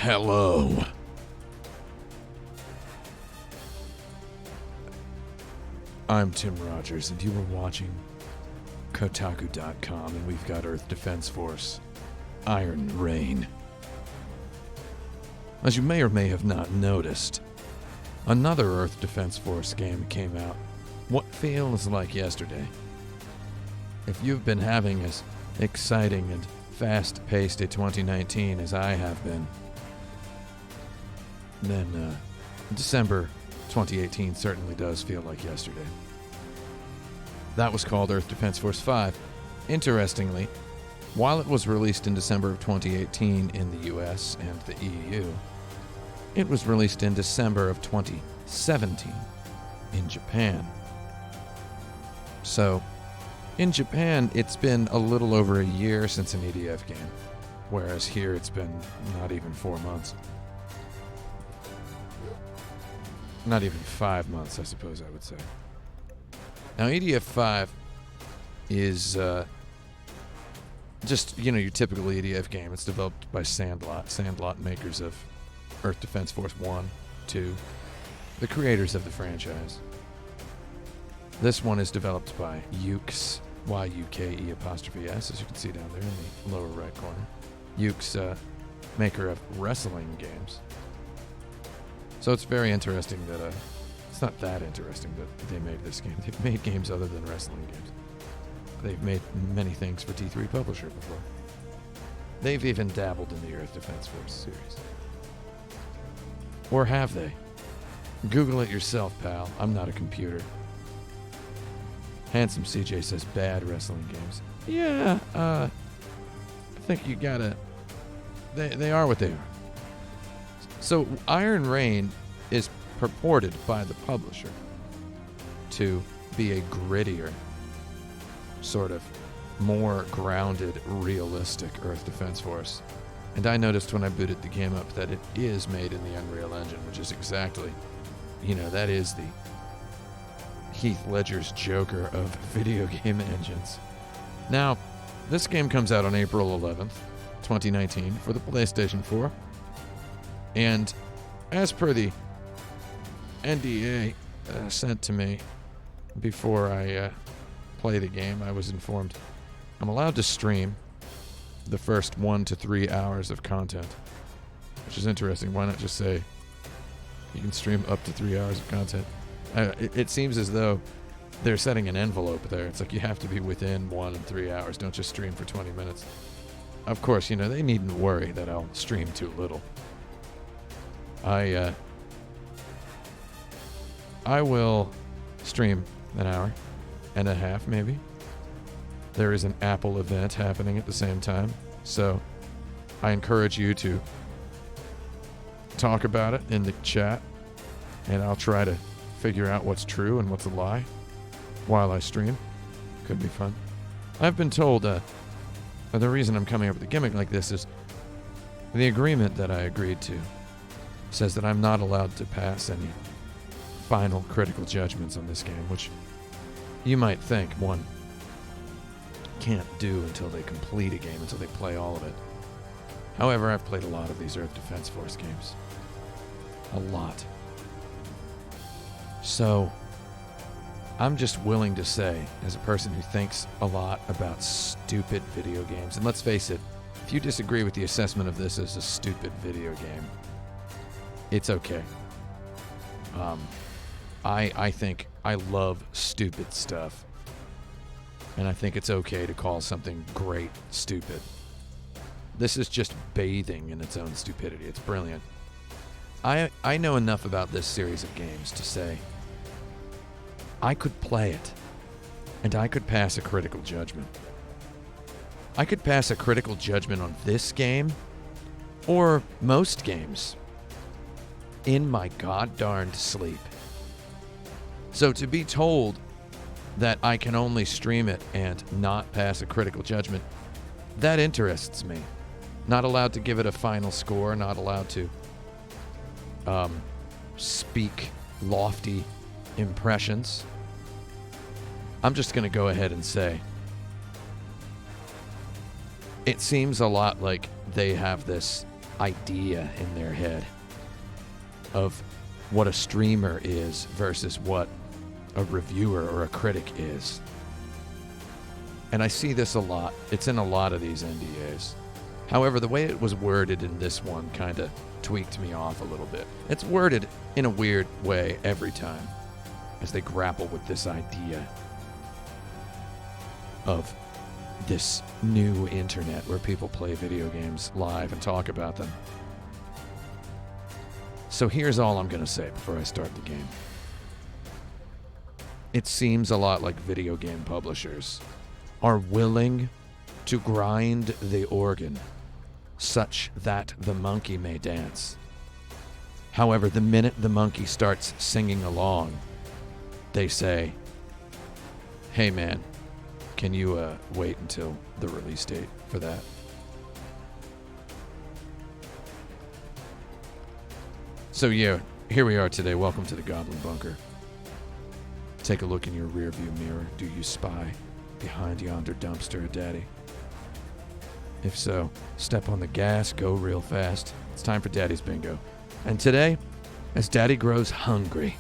Hello. I'm Tim Rogers, and you are watching Kotaku.com, and we've got Earth Defense Force, Iron Rain. As you may or may have not noticed, another Earth Defense Force game came out what feels like yesterday. If you've been having as exciting and fast-paced a 2019 as I have been, then December 2018 certainly does feel like yesterday. That was called Earth Defense Force 5. Interestingly, while it was released in December of 2018 in the US and the EU, it was released in December of 2017 in Japan. So, in Japan, it's been a little over a year since an EDF game, whereas here it's been not even 4 months. Not even 5 months, I suppose I would say. Now, EDF 5 is just, your typical EDF game. It's developed by Sandlot makers of Earth Defense Force 1, 2, the creators of the franchise. This one is developed by Yuke's, Y-U-K-E'-S, as you can see down there in the lower right corner. Yuke's maker of wrestling games. So it's very interesting that, it's not that interesting that they made this game. They've made games other than wrestling games. They've made many things for T3 Publisher before. They've even dabbled in the Earth Defense Force series. Or have they? Google it yourself, pal. I'm not a computer. Handsome CJ says bad wrestling games. Yeah, I think you gotta... They are what they are. So, Iron Rain is purported by the publisher to be a grittier, sort of more grounded, realistic Earth Defense Force. And I noticed when I booted the game up that it is made in the Unreal Engine, which is exactly, that is the Heath Ledger's Joker of video game engines. Now, this game comes out on April 11th, 2019 for the PlayStation 4. And as per the NDA sent to me before I play the game, I was informed I'm allowed to stream the first 1 to 3 hours of content, which is interesting. Why not just say you can stream up to 3 hours of content? It seems as though they're setting an envelope there. It's like you have to be within 1 and 3 hours. Don't just stream for 20 minutes. Of course, they needn't worry that I'll stream too little. I will stream an hour and a half, maybe. There is an Apple event happening at the same time, so I encourage you to talk about it in the chat, and I'll try to figure out what's true and what's a lie while I stream. Could be fun. I've been told the reason I'm coming up with a gimmick like this is the agreement that I agreed to says that I'm not allowed to pass any final critical judgments on this game, which you might think one can't do until they complete a game, until they play all of it. However, I've played a lot of these Earth Defense Force games. A lot. So, I'm just willing to say, as a person who thinks a lot about stupid video games, and let's face it, if you disagree with the assessment of this as a stupid video game, it's okay. I think I love stupid stuff. And I think it's okay to call something great stupid. This is just bathing in its own stupidity. It's brilliant. I know enough about this series of games to say I could play it, and I could pass a critical judgment. I could pass a critical judgment on this game, or most games, in my god-darned sleep. So to be told that I can only stream it and not pass a critical judgment, that interests me. Not allowed to give it a final score, not allowed to speak lofty impressions. I'm just going to go ahead and say it seems a lot like they have this idea in their head of what a streamer is versus what a reviewer or a critic is. And I see this a lot. It's in a lot of these NDAs. However, the way it was worded in this one kind of tweaked me off a little bit. It's worded in a weird way every time as they grapple with this idea of this new internet where people play video games live and talk about them. So here's all I'm going to say before I start the game. It seems a lot like video game publishers are willing to grind the organ such that the monkey may dance. However, the minute the monkey starts singing along, they say, hey man, can you wait until the release date for that? So yeah, here we are today. Welcome to the Goblin Bunker. Take a look in your rearview mirror. Do you spy behind yonder dumpster, Daddy? If so, step on the gas, go real fast. It's time for Daddy's Bingo. And today, as Daddy grows hungry,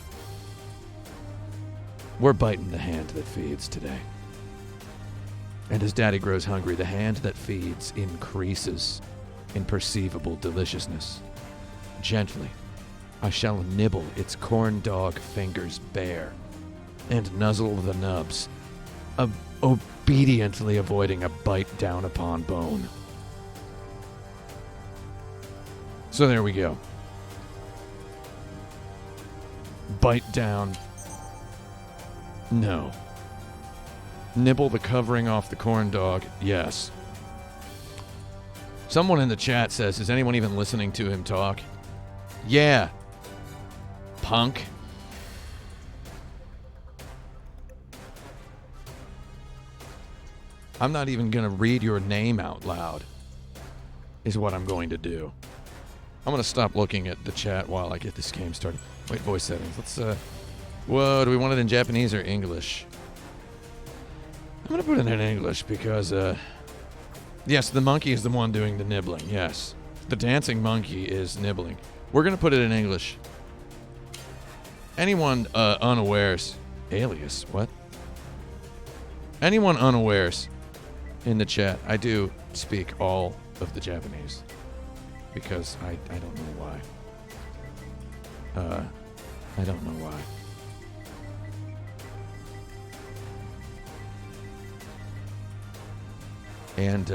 we're biting the hand that feeds today. And as Daddy grows hungry, the hand that feeds increases in perceivable deliciousness. Gently, I shall nibble its corn dog fingers bare and nuzzle the nubs, obediently avoiding a bite down upon bone. So there we go. Bite down. No. Nibble the covering off the corn dog. Yes. Someone in the chat says, is anyone even listening to him talk? Yeah. Punk. I'm not even going to read your name out loud, is what I'm going to do. I'm going to stop looking at the chat while I get this game started. Wait, voice settings. Let's, whoa, do we want it in Japanese or English? I'm going to put it in English because, yes, the monkey is the one doing the nibbling, yes. The dancing monkey is nibbling. We're going to put it in English. Anyone, unawares... Alias, what? Anyone unawares in the chat, I do speak all of the Japanese. Because I don't know why. I don't know why. And,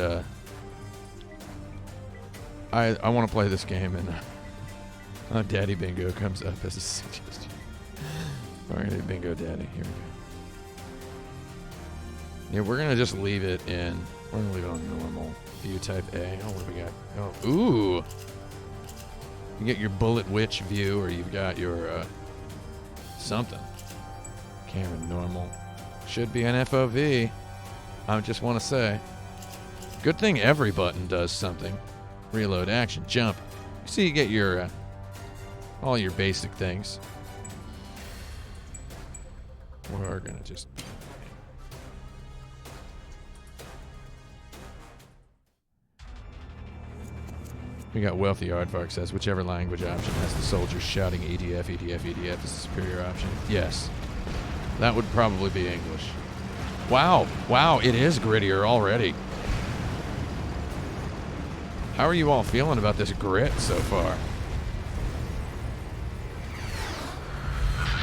I want to play this game, and Daddy Bingo comes up as a suggestion. Alright, Bingo Daddy, here we go. Yeah, we're going to just leave it in, we're going to leave it on normal. View type A. Oh, what do we got? Oh, ooh! You get your bullet witch view, or you've got your, something. Camera normal. Should be an FOV. I just want to say. Good thing every button does something. Reload, action, jump. So you get your, all your basic things. We're gonna just... We got Wealthy Aardvark says, whichever language option has the soldiers shouting EDF, EDF, EDF is the superior option. Yes. That would probably be English. Wow. Wow, it is grittier already. How are you all feeling about this grit so far?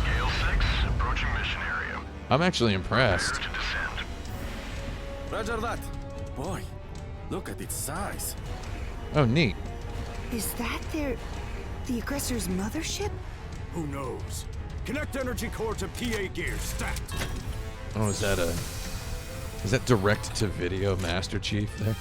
Scale 6, approaching mission area. I'm actually impressed. Roger that. Boy, look at its size. Oh, neat. Is that the aggressor's mothership? Who knows? Connect energy core to PA gear, stat. Oh, is that direct to video Master Chief there?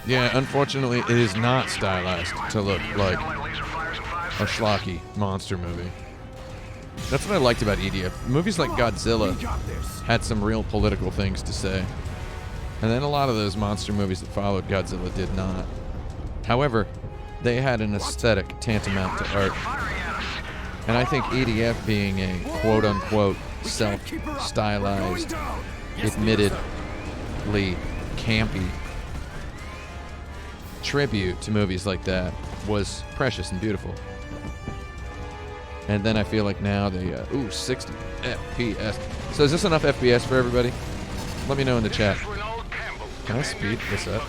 Yeah, unfortunately, it is not stylized to look like a schlocky monster movie. That's what I liked about EDF. Movies like Godzilla had some real political things to say. And then a lot of those monster movies that followed Godzilla did not. However, they had an aesthetic tantamount to art. And I think EDF being a quote-unquote self-stylized, admittedly campy tribute to movies like that was precious and beautiful. And then I feel like now they, 60 FPS. So is this enough FPS for everybody? Let me know in the chat. Can I speed this up?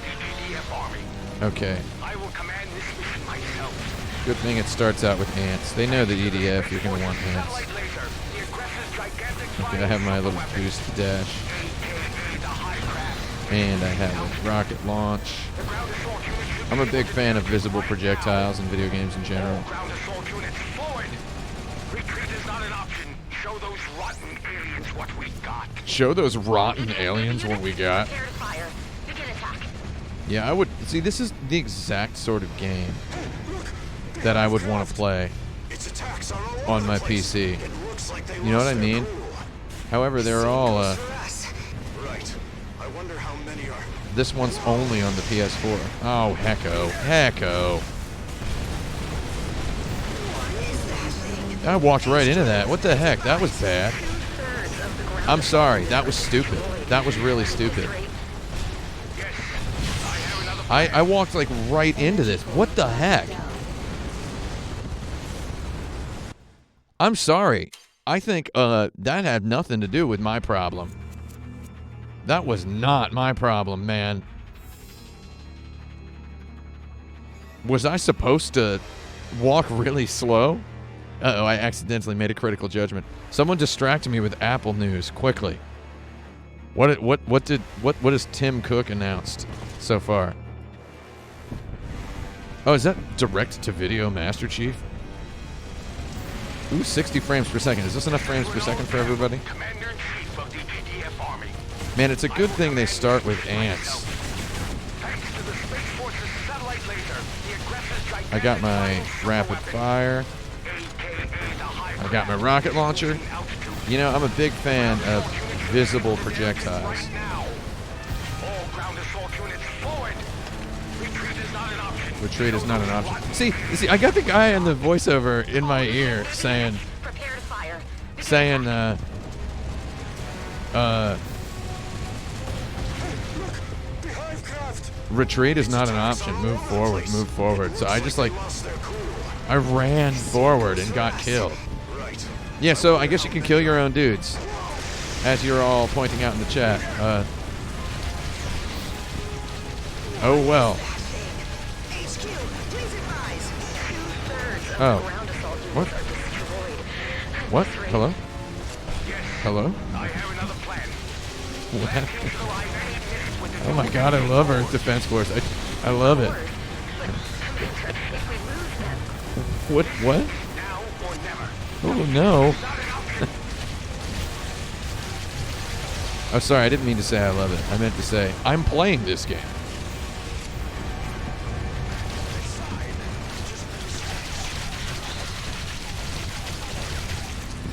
Okay. Good thing it starts out with ants. They know the EDF, you're going to want ants. Okay, I have my little boost dash. And I have a rocket launch. I'm a big fan of visible projectiles in video games in general. Show those rotten aliens what we got. Yeah, I would... See, this is the exact sort of game that I would want to play on my PC. You know what I mean? However, they're all... This one's only on the PS4. Oh, hecko. Hecko. I walked right into that. What the heck? That was bad. I'm sorry. That was stupid. That was really stupid. I walked, like, right into this. What the heck? I'm sorry. I think that had nothing to do with my problem. That was not my problem, man. Was I supposed to walk really slow? Uh-oh, I accidentally made a critical judgment. Someone distracted me with Apple News quickly. What has Tim Cook announced so far? Oh, is that direct to video, Master Chief? Ooh, 60 frames per second. Is this enough frames per second for everybody? Man, it's a good thing they start with ants. I got my rapid fire. I got my rocket launcher. You know, I'm a big fan of visible projectiles. Retreat is not an option. See, I got the guy in the voiceover in my ear saying, retreat is not an option. Move forward, move forward. So I just I ran forward and got killed. Yeah, so I guess you can kill your own dudes, as you're all pointing out in the chat. Oh well. Oh. What? What? Hello? Hello? What happened? Oh my god, I love Earth Defense Force. I love it. What? What? Oh no. Oh, sorry, I didn't mean to say I love it. I meant to say, I'm playing this game.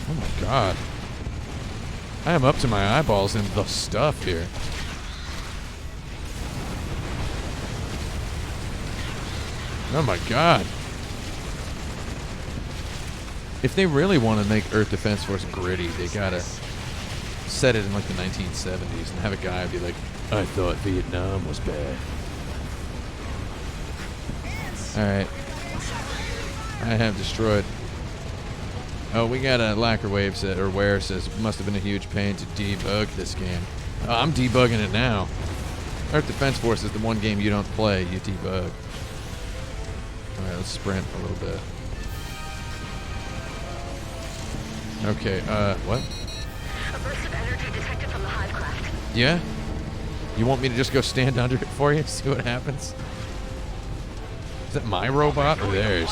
Oh my god. I am up to my eyeballs in the stuff here. Oh my god. If they really want to make Earth Defense Force gritty, they gotta set it in like the 1970s and have a guy be like, I thought Vietnam was bad. Alright. I have destroyed. Oh, we got a lacquer wave set, or where says, must have been a huge pain to debug this game. Oh, I'm debugging it now. Earth Defense Force is the one game you don't play, you debug. Alright, let's sprint a little bit. Okay, what? A burst of energy detected from the hive craft. Yeah? You want me to just go stand under it for you? See what happens? Is that my robot or theirs?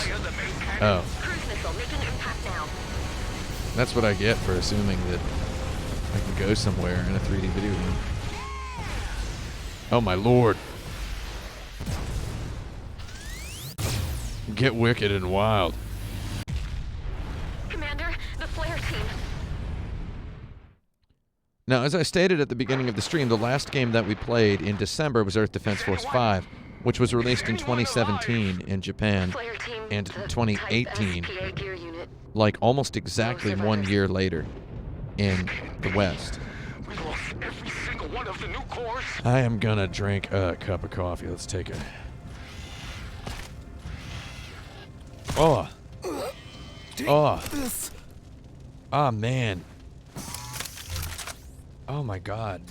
Oh. Cruise missile making impact now. That's what I get for assuming that I can go somewhere in a 3D video game. Oh my lord. Get wicked and wild. Commander, the flare team. Now, as I stated at the beginning of the stream, the last game that we played in December was Earth Defense Force 5, which was released in 2017 in Japan and 2018, like almost exactly 1 year later in the West. I am gonna drink a cup of coffee. Let's take a Oh. Oh. This. Oh, man. Oh, my God.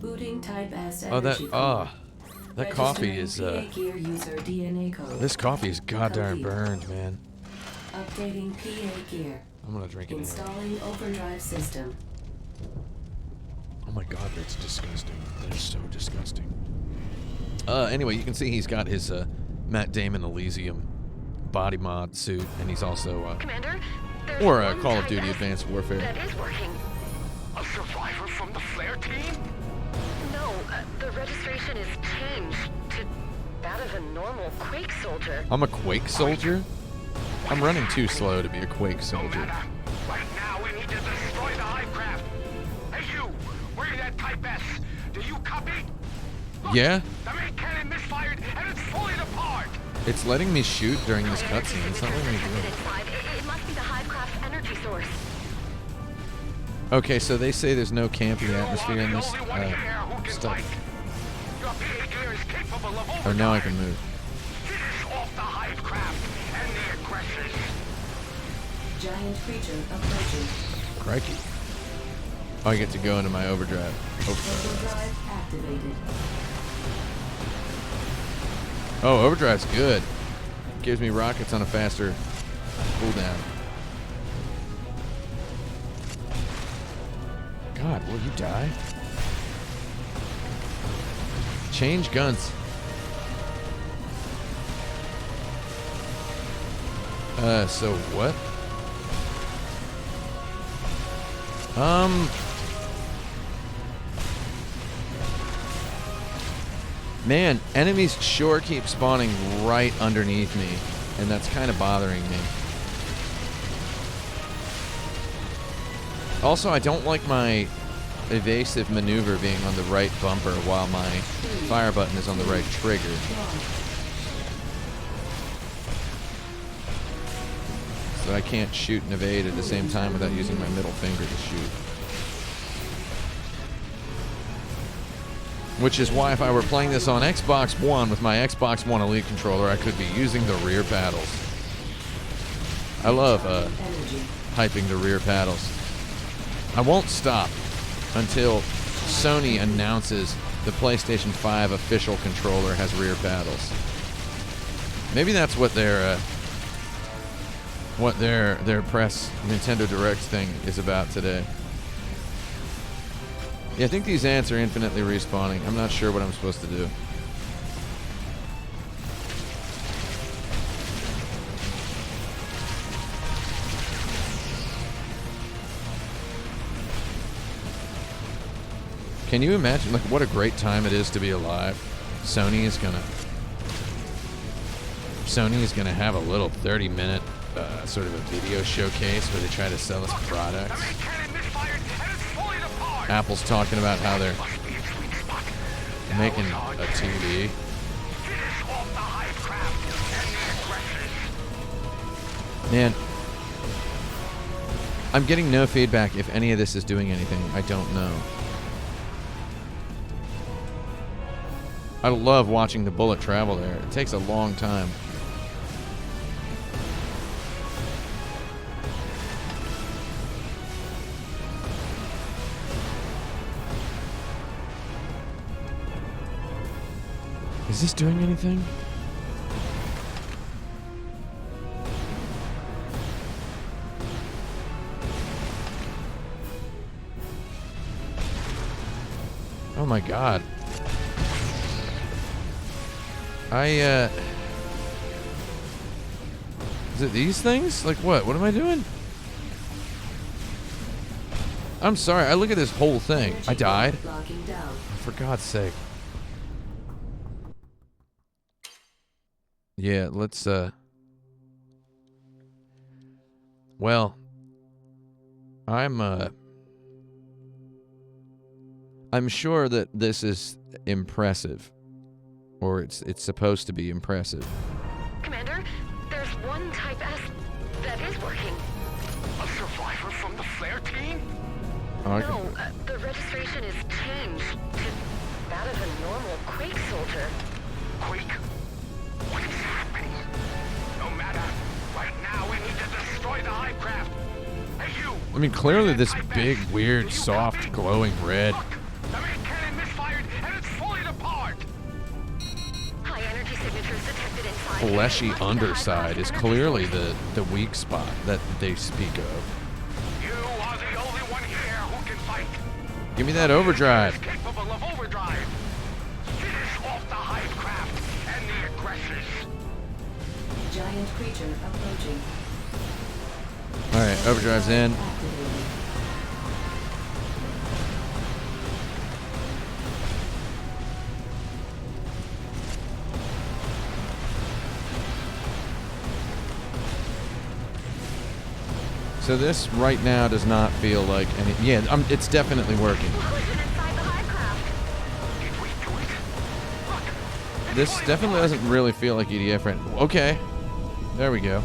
Booting type S Oh, that, energy oh. core. That coffee Registering is, PA gear user DNA code. this coffee is goddamn Complete. burned, man. Updating PA gear. I'm gonna drink it anyway. Installing overdrive system. Oh my God, that's disgusting. That is so disgusting. Anyway, you can see he's got his, Matt Damon Elysium body mod suit, and he's also, Commander, there's or one Call of Type Duty S Advanced Warfare. that is working. A survivor from the flare team? No, the registration is changed to that of a normal Quake soldier. I'm a Quake soldier? I'm running too slow to be a Quake No soldier. matter. Right now, we need to destroy the hive craft. Hey, you! We're in that Type S. Do you copy? Look, Yeah? the main cannon misfired, and it's falling apart. It's letting me shoot during this cutscene. It's not letting me do it. Inside. It must be the Hivecraft's energy source. Okay, so they say there's no campy atmosphere in this You're the only one here who can stuff. fight. Your PA gear is capable of Oh, now I overdrive. can move. Finish off the hive craft and the aggressors. Giant creature approaching. Crikey. Oh, I get to go into my overdrive. Overdrive activated. Oh, overdrive's good. Gives me rockets on a faster cooldown. God, will you die? Change guns. So what? Man, enemies sure keep spawning right underneath me, and that's kind of bothering me. Also, I don't like my evasive maneuver being on the right bumper while my fire button is on the right trigger. So I can't shoot and evade at the same time without using my middle finger to shoot. Which is why if I were playing this on Xbox One with my Xbox One Elite controller, I could be using the rear paddles. I love hyping the rear paddles. I won't stop until Sony announces the PlayStation 5 official controller has rear paddles. Maybe that's what their press Nintendo Direct thing is about today. Yeah, I think these ants are infinitely respawning. I'm not sure what I'm supposed to do. Can you imagine, like, what a great time it is to be alive? Sony is gonna have a little 30-minute sort of a video showcase where they try to sell us products. Apple's talking about how they're making a TV. Man, I'm getting no feedback if any of this is doing anything. I don't know. I love watching the bullet travel there. It takes a long time. Is this doing anything? Oh my God. Is it these things? Like what? What am I doing? I'm sorry. I look at this whole thing. I died. For God's sake. Yeah, let's, well, I'm sure that this is impressive. Or it's supposed to be impressive. Commander, there's one Type S that is working. A survivor from the flare team? Oh, No, the registration is changed to that of a normal Quake soldier. Quake? What is happening? I mean, clearly this big, weird, soft, glowing red. Look, the main cannon misfired and it's falling apart. High energy signatures detected inside. Fleshy underside is clearly the weak spot that they speak of. You are the only one here who can fight. Give me that overdrive. Is capable of overdrive. Finish off the hive craft and the aggressors. Giant creature approaching. All right, overdrive's in. Activated. So this right now does not feel like any. Yeah, it's definitely working. What was it inside the hive craft? Did we do it? Look, This definitely doesn't really feel like EDF right. Okay, there we go.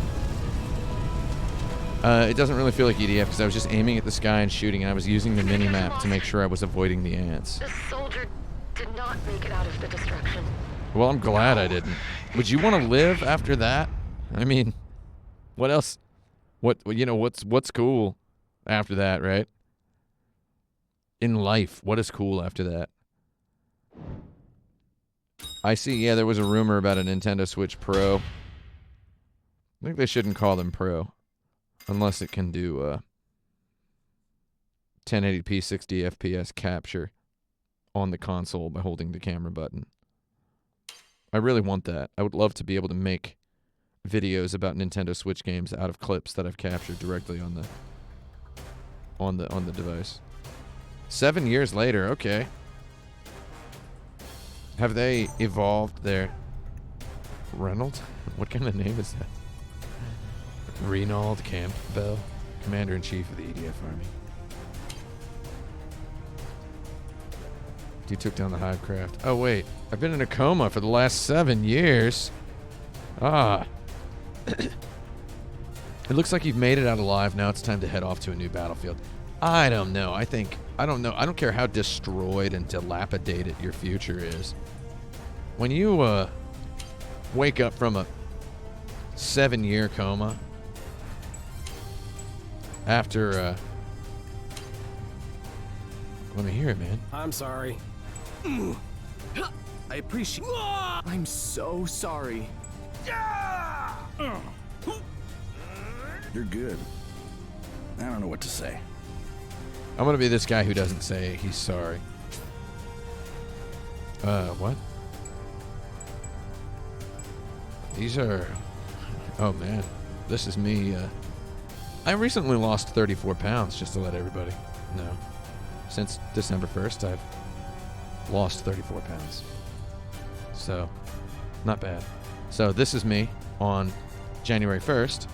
It doesn't really feel like EDF because I was just aiming at the sky and shooting, and I was using the mini map to make sure I was avoiding the ants. The soldier did not make it out of the destruction. Well, I'm glad I didn't. Would you want to live after that? I mean, what else? What's cool after that, right? In life, what is cool after that? I see, yeah, there was a rumor about a Nintendo Switch Pro. I think they shouldn't call them Pro. Unless it can do 1080p 60 FPS capture on the console by holding the camera button. I really want that. I would love to be able to make videos about Nintendo Switch games out of clips that I've captured directly on the device. 7 years later, okay. Have they evolved their Reynolds? What kind of name is that? Reynold Campbell, Commander-in-Chief of the EDF Army. You took down the Hivecraft. Oh, wait. I've been in a coma for the last 7 years. Ah. It looks like you've made it out alive. Now it's time to head off to a new battlefield. I don't know. I don't know. I don't care how destroyed and dilapidated your future is. When you wake up from a 7-year coma after let me hear it, man. I'm sorry. I appreciate. I'm so sorry. You're good. I don't know what to say. I'm gonna be this guy who doesn't say he's sorry. What? These are... Oh, man. This is me, I recently lost 34 pounds, just to let everybody know. Since December 1st, I've lost 34 pounds. So, not bad. So, this is me on January 1st,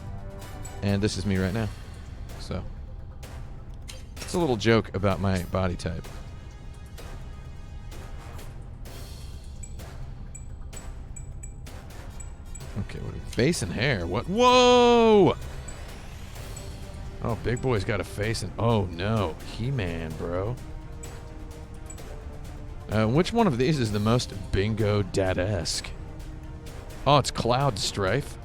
and this is me right now. So, it's a little joke about my body type. Okay, what are we, face and hair? What? Whoa! Oh, big boy's got a face and... Oh, no. He-Man, bro. Which one of these is the most bingo dad-esque? Oh, it's Cloud Strife.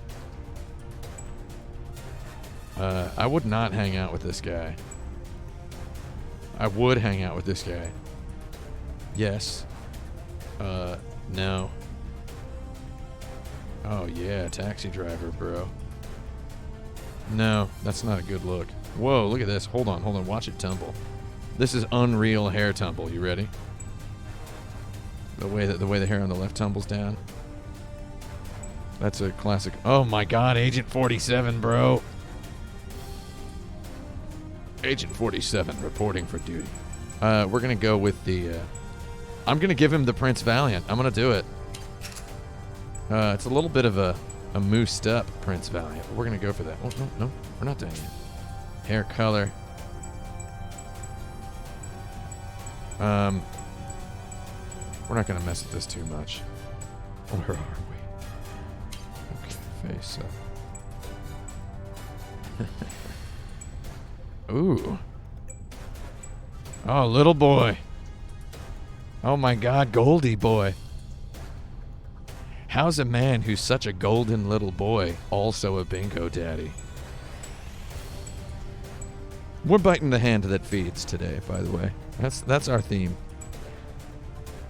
I would not hang out with this guy. I would hang out with this guy. Yes. No. Oh, yeah, taxi driver, bro. No, that's not a good look. Whoa, look at this. Hold on. Watch it tumble. This is unreal hair tumble. You ready? The way the hair on the left tumbles down. That's a classic. Oh my God, Agent 47, bro. Agent 47 reporting for duty. We're gonna go with the. I'm gonna give him the Prince Valiant. I'm gonna do it. It's a little bit of a moosed up Prince Valiant, but we're gonna go for that. Oh, no, we're not doing it. Hair color. We're not gonna mess with this too much. Where are we? Okay, face up. Ooh. Oh, little boy. Oh my God, Goldie boy. How's a man who's such a golden little boy also a bingo daddy? We're biting the hand that feeds today, by the way. That's our theme.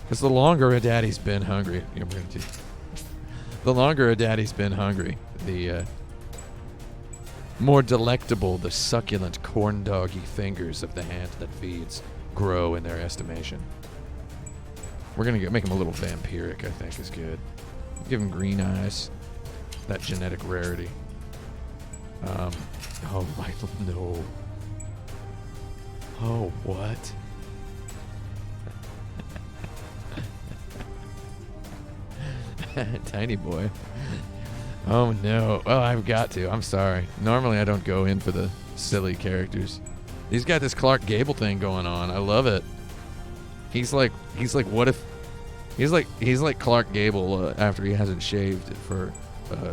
Because the longer a daddy's been hungry, the longer a daddy's been hungry, the more delectable the succulent corn-doggy fingers of the hand that feeds grow in their estimation. We're gonna make him a little vampiric, I think, is good. Give him green eyes. That genetic rarity. Oh my, no. Oh, what? Tiny boy. Oh no. Oh, I've got to. I'm sorry. Normally I don't go in for the silly characters. He's got this Clark Gable thing going on. I love it. He's like what if he's like Clark Gable after he hasn't shaved for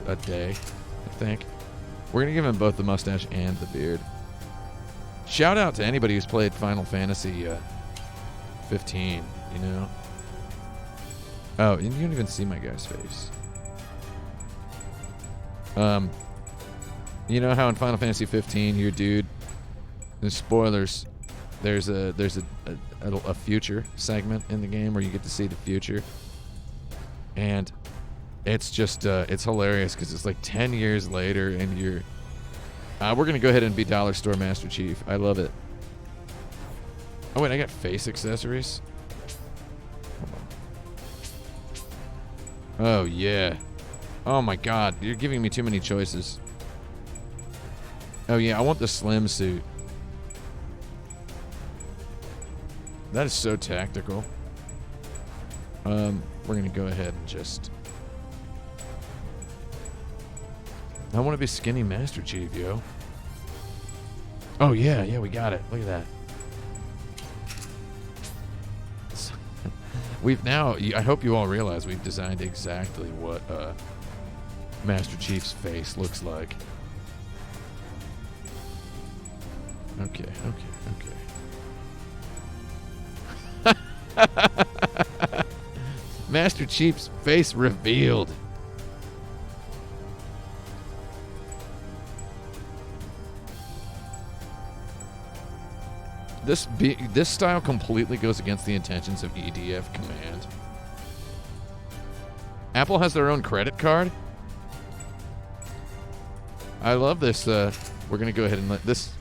a day, I think. We're gonna give him both the mustache and the beard. Shout out to anybody who's played Final Fantasy 15, you know. Oh, and you don't even see my guy's face. You know how in Final Fantasy 15 your dude, the spoilers, there's a future segment in the game where you get to see the future, and it's just it's hilarious because it's like 10 years later and you're we're gonna go ahead and be Dollar Store Master Chief. I love it. Oh wait, I got face accessories. Oh yeah. Oh my god, you're giving me too many choices. Oh yeah, I want the slim suit. That is so tactical. We're gonna go ahead and just... I want to be skinny Master Chief, yo. Oh yeah, we got it. Look at that. We've now, I hope you all realize we've designed exactly what Master Chief's face looks like. Okay. Master Chief's face revealed. This style completely goes against the intentions of EDF Command. Apple has their own credit card. I love this. We're gonna go ahead and let this.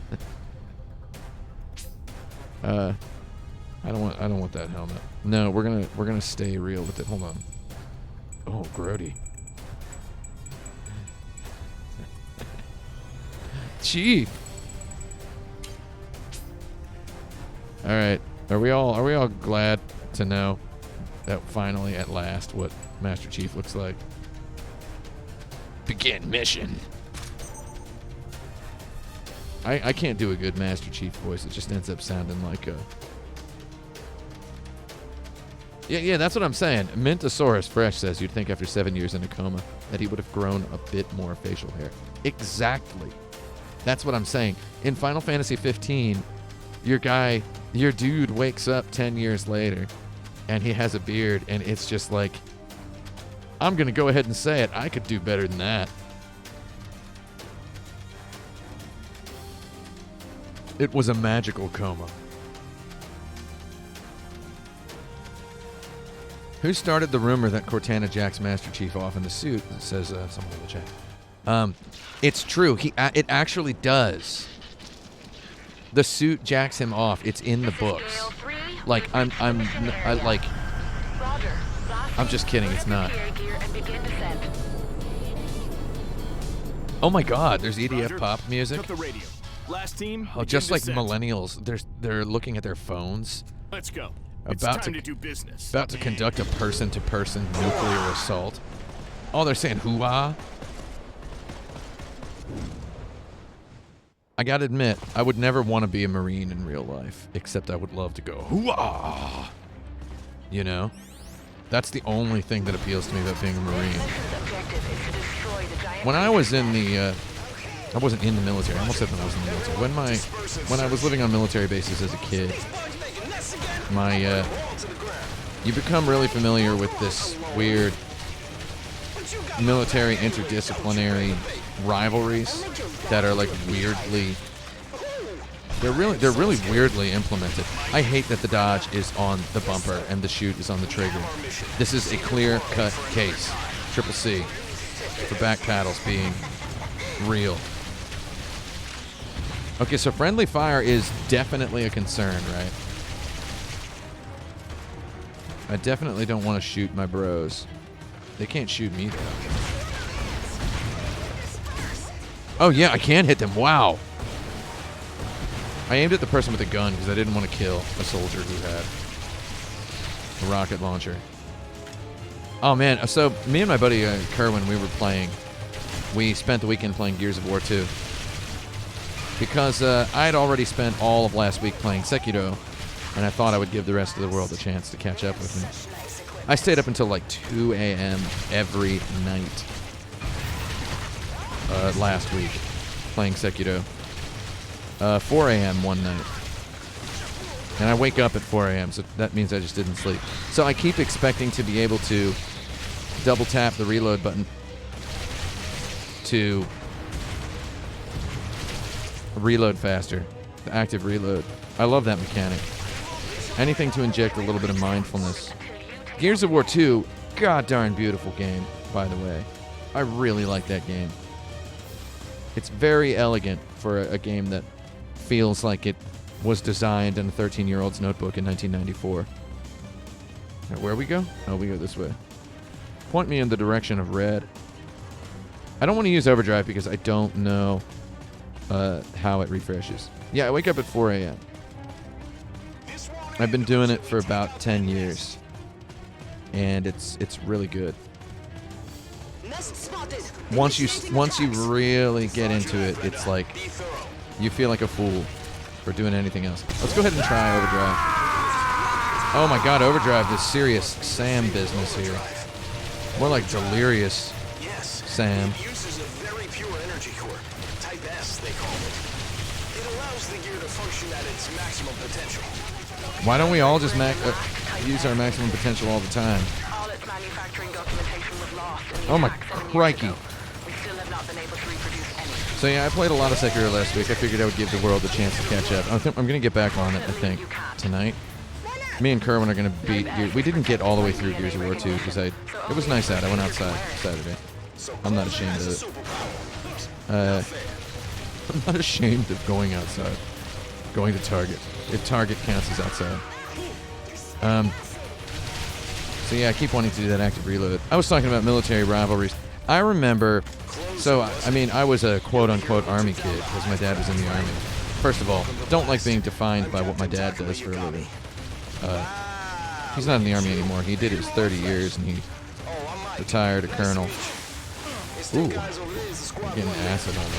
I don't want that helmet. No, we're gonna stay real with it. Hold on. Oh, grody. Chief. All right. Are we all glad to know that finally, at last, what Master Chief looks like? Begin mission. I can't do a good Master Chief voice. It just ends up sounding like a... Yeah, that's what I'm saying. Mintosaurus Fresh says you'd think after 7 years in a coma that he would have grown a bit more facial hair. Exactly. That's what I'm saying. In Final Fantasy 15, your dude wakes up 10 years later and he has a beard, and it's just like, I'm going to go ahead and say it. I could do better than that. It was a magical coma. Who started the rumor that Cortana jacks Master Chief off in the suit? It says someone in the chat. It's true. It actually does. The suit jacks him off. It's in the books. Like I'm just kidding. It's not. Oh my God! There's EDF pop music. Last team. Oh, just like millennials, they're looking at their phones. Let's go. About to do business. About to conduct a person-to-person nuclear assault. Oh, they're saying hoo-ah. I gotta admit, I would never want to be a Marine in real life, except I would love to go hoo-ah. You know? That's the only thing that appeals to me about being a Marine. When I was in the... I wasn't in the military. I almost said when I was in the military. When I was living on military bases as a kid, you become really familiar with this weird military interdisciplinary rivalries that are like weirdly They're really weirdly implemented. I hate that the dodge is on the bumper and the shoot is on the trigger. This is a clear-cut case. Triple C for back paddles being real. Okay, so friendly fire is definitely a concern, right? I definitely don't want to shoot my bros. They can't shoot me, though. Oh, yeah, I can hit them. Wow. I aimed at the person with a gun because I didn't want to kill a soldier who had a rocket launcher. Oh, man. So me and my buddy Kerwin, we were playing. We spent the weekend playing Gears of War 2. Because I had already spent all of last week playing Sekiro, and I thought I would give the rest of the world a chance to catch up with me. I stayed up until like 2 a.m. every night last week playing Sekiro. 4 a.m. one night. And I wake up at 4 a.m., so that means I just didn't sleep. So I keep expecting to be able to double tap the reload button to reload faster. The active reload. I love that mechanic. Anything to inject a little bit of mindfulness. Gears of War 2, god darn beautiful game, by the way. I really like that game. It's very elegant for a game that feels like it was designed in a 13-year-old's notebook in 1994. Now, where we go? Oh, we go this way. Point me in the direction of red. I don't want to use overdrive because I don't know how it refreshes. Yeah, I wake up at 4 a.m. I've been doing it for about 10 years. And it's really good. Once you really get into it, it's like you feel like a fool for doing anything else. Let's go ahead and try overdrive. Oh my god, overdrive is serious Sam business here. More like delirious Sam. It uses a very pure energy core. Type S, they call it. It allows the gear to function at its maximum potential. Why don't we all just use our maximum potential all the time? All its manufacturing documentation was lost in the Oh my attacks 7 years crikey. ago. We still have not been able to reproduce any. So yeah, I played a lot of Sekiro last week. I figured I would give the world a chance to catch up. I'm going to get back on it, I think, tonight. Me and Kerwin are going to beat Gears. We didn't get all the way through Gears of War 2 because it was nice out. I went outside Saturday. I'm not ashamed of it. I'm not ashamed of going outside. Going to Target. If Target counts as outside. So yeah, I keep wanting to do that active reload. I was talking about military rivalries. I remember, so I mean, I was a quote-unquote army kid because my dad was in the army. First of all, don't like being defined by what my dad does for a living. He's not in the army anymore. He did his 30 years and he retired a colonel. Ooh, I'm getting acid on me.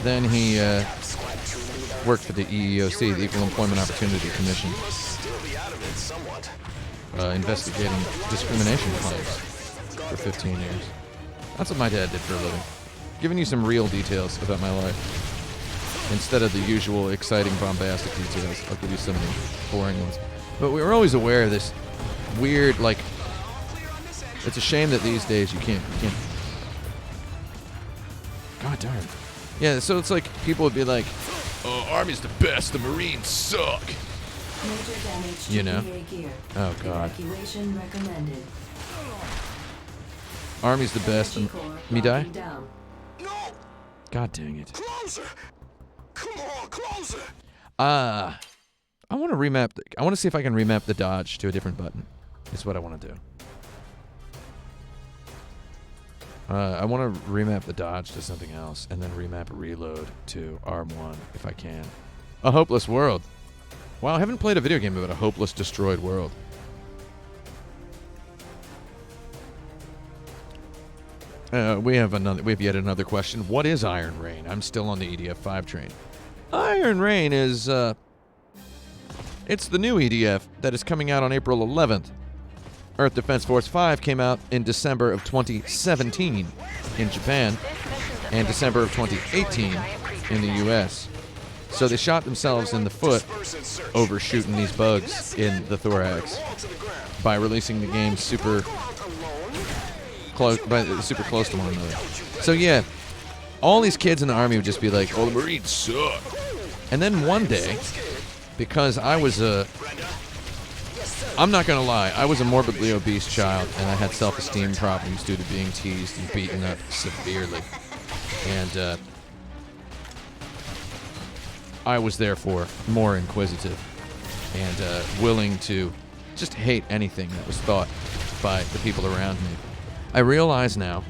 Then he worked for the EEOC, the Equal Employment Opportunity Commission, investigating discrimination claims for 15 years. That's what my dad did for a living. Giving you some real details about my life. Instead of the usual exciting, bombastic details, I'll give you some of the boring ones. But we were always aware of this weird, like, it's a shame that these days you can't. God darn. Yeah, so it's like people would be like, "Oh, Army's the best. The Marines suck." Major damage to You know? PA gear. Oh God. Evacuation recommended. Army's the best. Energy core Me die? locking down. No! God dang it. Closer! Come on, closer! I want to remap. I want to see if I can remap the dodge to a different button. Is what I want to do. I want to remap the dodge to something else, and then remap reload to ARM1 if I can. A hopeless world. Wow, I haven't played a video game about a hopeless, destroyed world. We have yet another question. What is Iron Rain? I'm still on the EDF 5 train. Iron Rain is it's the new EDF that is coming out on April 11th. Earth Defense Force 5 came out in December of 2017 in Japan and December of 2018 in the US. So they shot themselves in the foot overshooting these bugs in the thorax by releasing the game super close to one another. So yeah, all these kids in the army would just be like, "Oh, the Marines suck." And then one day, because I was I'm not going to lie, I was a morbidly obese child, and I had self-esteem problems due to being teased and beaten up severely. And I was therefore more inquisitive and willing to just hate anything that was thought by the people around me. I realize now,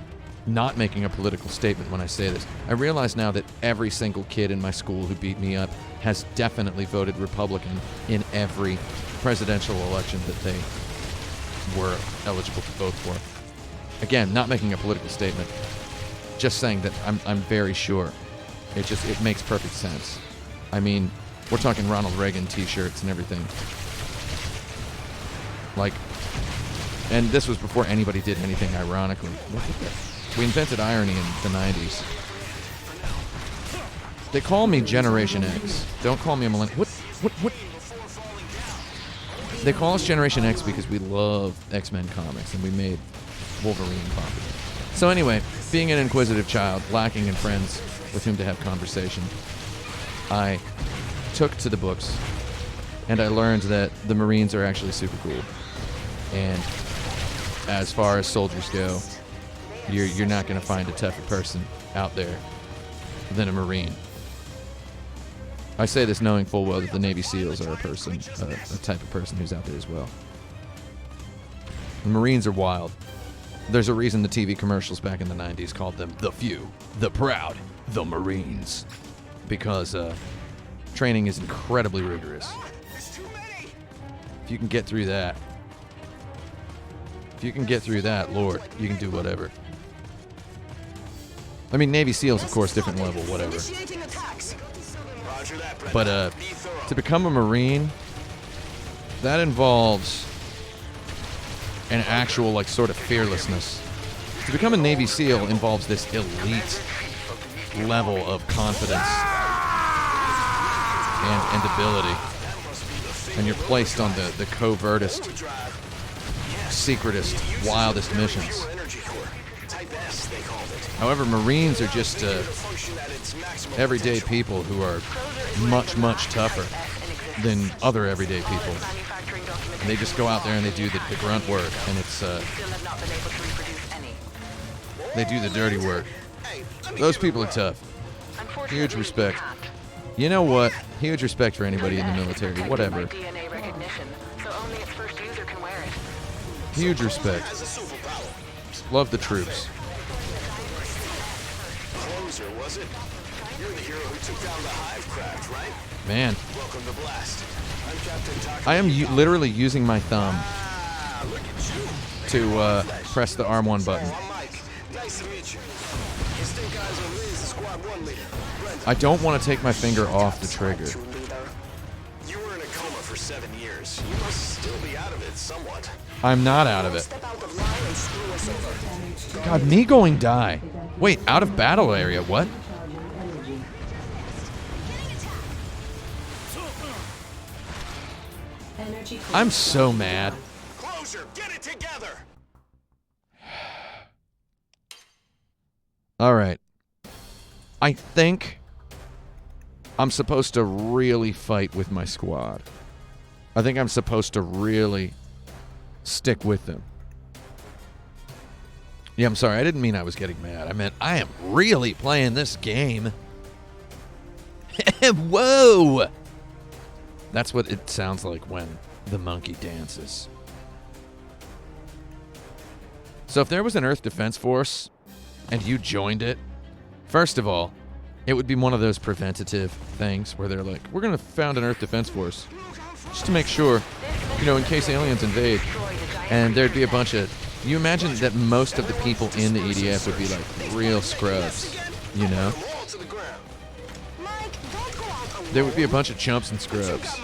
not making a political statement when I say this, I realize now that every single kid in my school who beat me up has definitely voted Republican in every presidential election that they were eligible to vote for. Again, not making a political statement, just saying that I'm very sure. It makes perfect sense. I mean, we're talking Ronald Reagan t-shirts and everything. Like, and this was before anybody did anything ironically. Look at that. We invented irony in the 90s. They call me Generation X. Don't call me a millennial. What? They call us Generation X because we love X-Men comics and we made Wolverine popular. So anyway, being an inquisitive child, lacking in friends with whom to have conversation, I took to the books and I learned that the Marines are actually super cool. And as far as soldiers go, you're not going to find a tougher person out there than a Marine. I say this knowing full well that the Navy SEALs are a type of person who's out there as well. The Marines are wild. There's a reason the TV commercials back in the 90s called them the few, the proud, the Marines. Because training is incredibly rigorous. If you can get through that, Lord, you can do whatever. I mean, Navy SEALs, of course, different level, whatever. But to become a Marine, that involves an actual, like, sort of fearlessness. To become a Navy SEAL involves this elite level of confidence and ability. And you're placed on the covertest, secretest, wildest missions. However, Marines are just everyday people who are much, much tougher than other everyday people. And they just go out there and they do the grunt work, and it's they do the dirty work. Those people are tough. Huge respect. You know what? Huge respect for anybody in the military. Whatever. Huge respect. Love the troops. Was it? You're the hero who took down the hive craft, right? Man. Welcome to Blast. I'm Captain Taki. I am literally using my thumb Look at you. to press the arm 1 button. I'm Mike. Nice to meet you. Stink Eyes on Liz, Squad 1 leader. I don't want to take my finger off the trigger. You were in a coma for 7 years. You must still be out of it somewhat. I'm not out of it. God, me going die. Wait, out of battle area, what? I'm so mad. Closer, get it together. All right. I think I'm supposed to really fight with my squad. I think I'm supposed to really stick with them. Yeah, I'm sorry. I didn't mean I was getting mad. I meant I am really playing this game. Whoa! That's what it sounds like when the monkey dances. So if there was an Earth Defense Force and you joined it, first of all, it would be one of those preventative things where they're like, we're going to found an Earth Defense Force just to make sure, you know, in case aliens invade. And there'd be a bunch of... You imagine that most of the people in the EDF would be like real scrubs, you know? There would be a bunch of chumps and scrubs.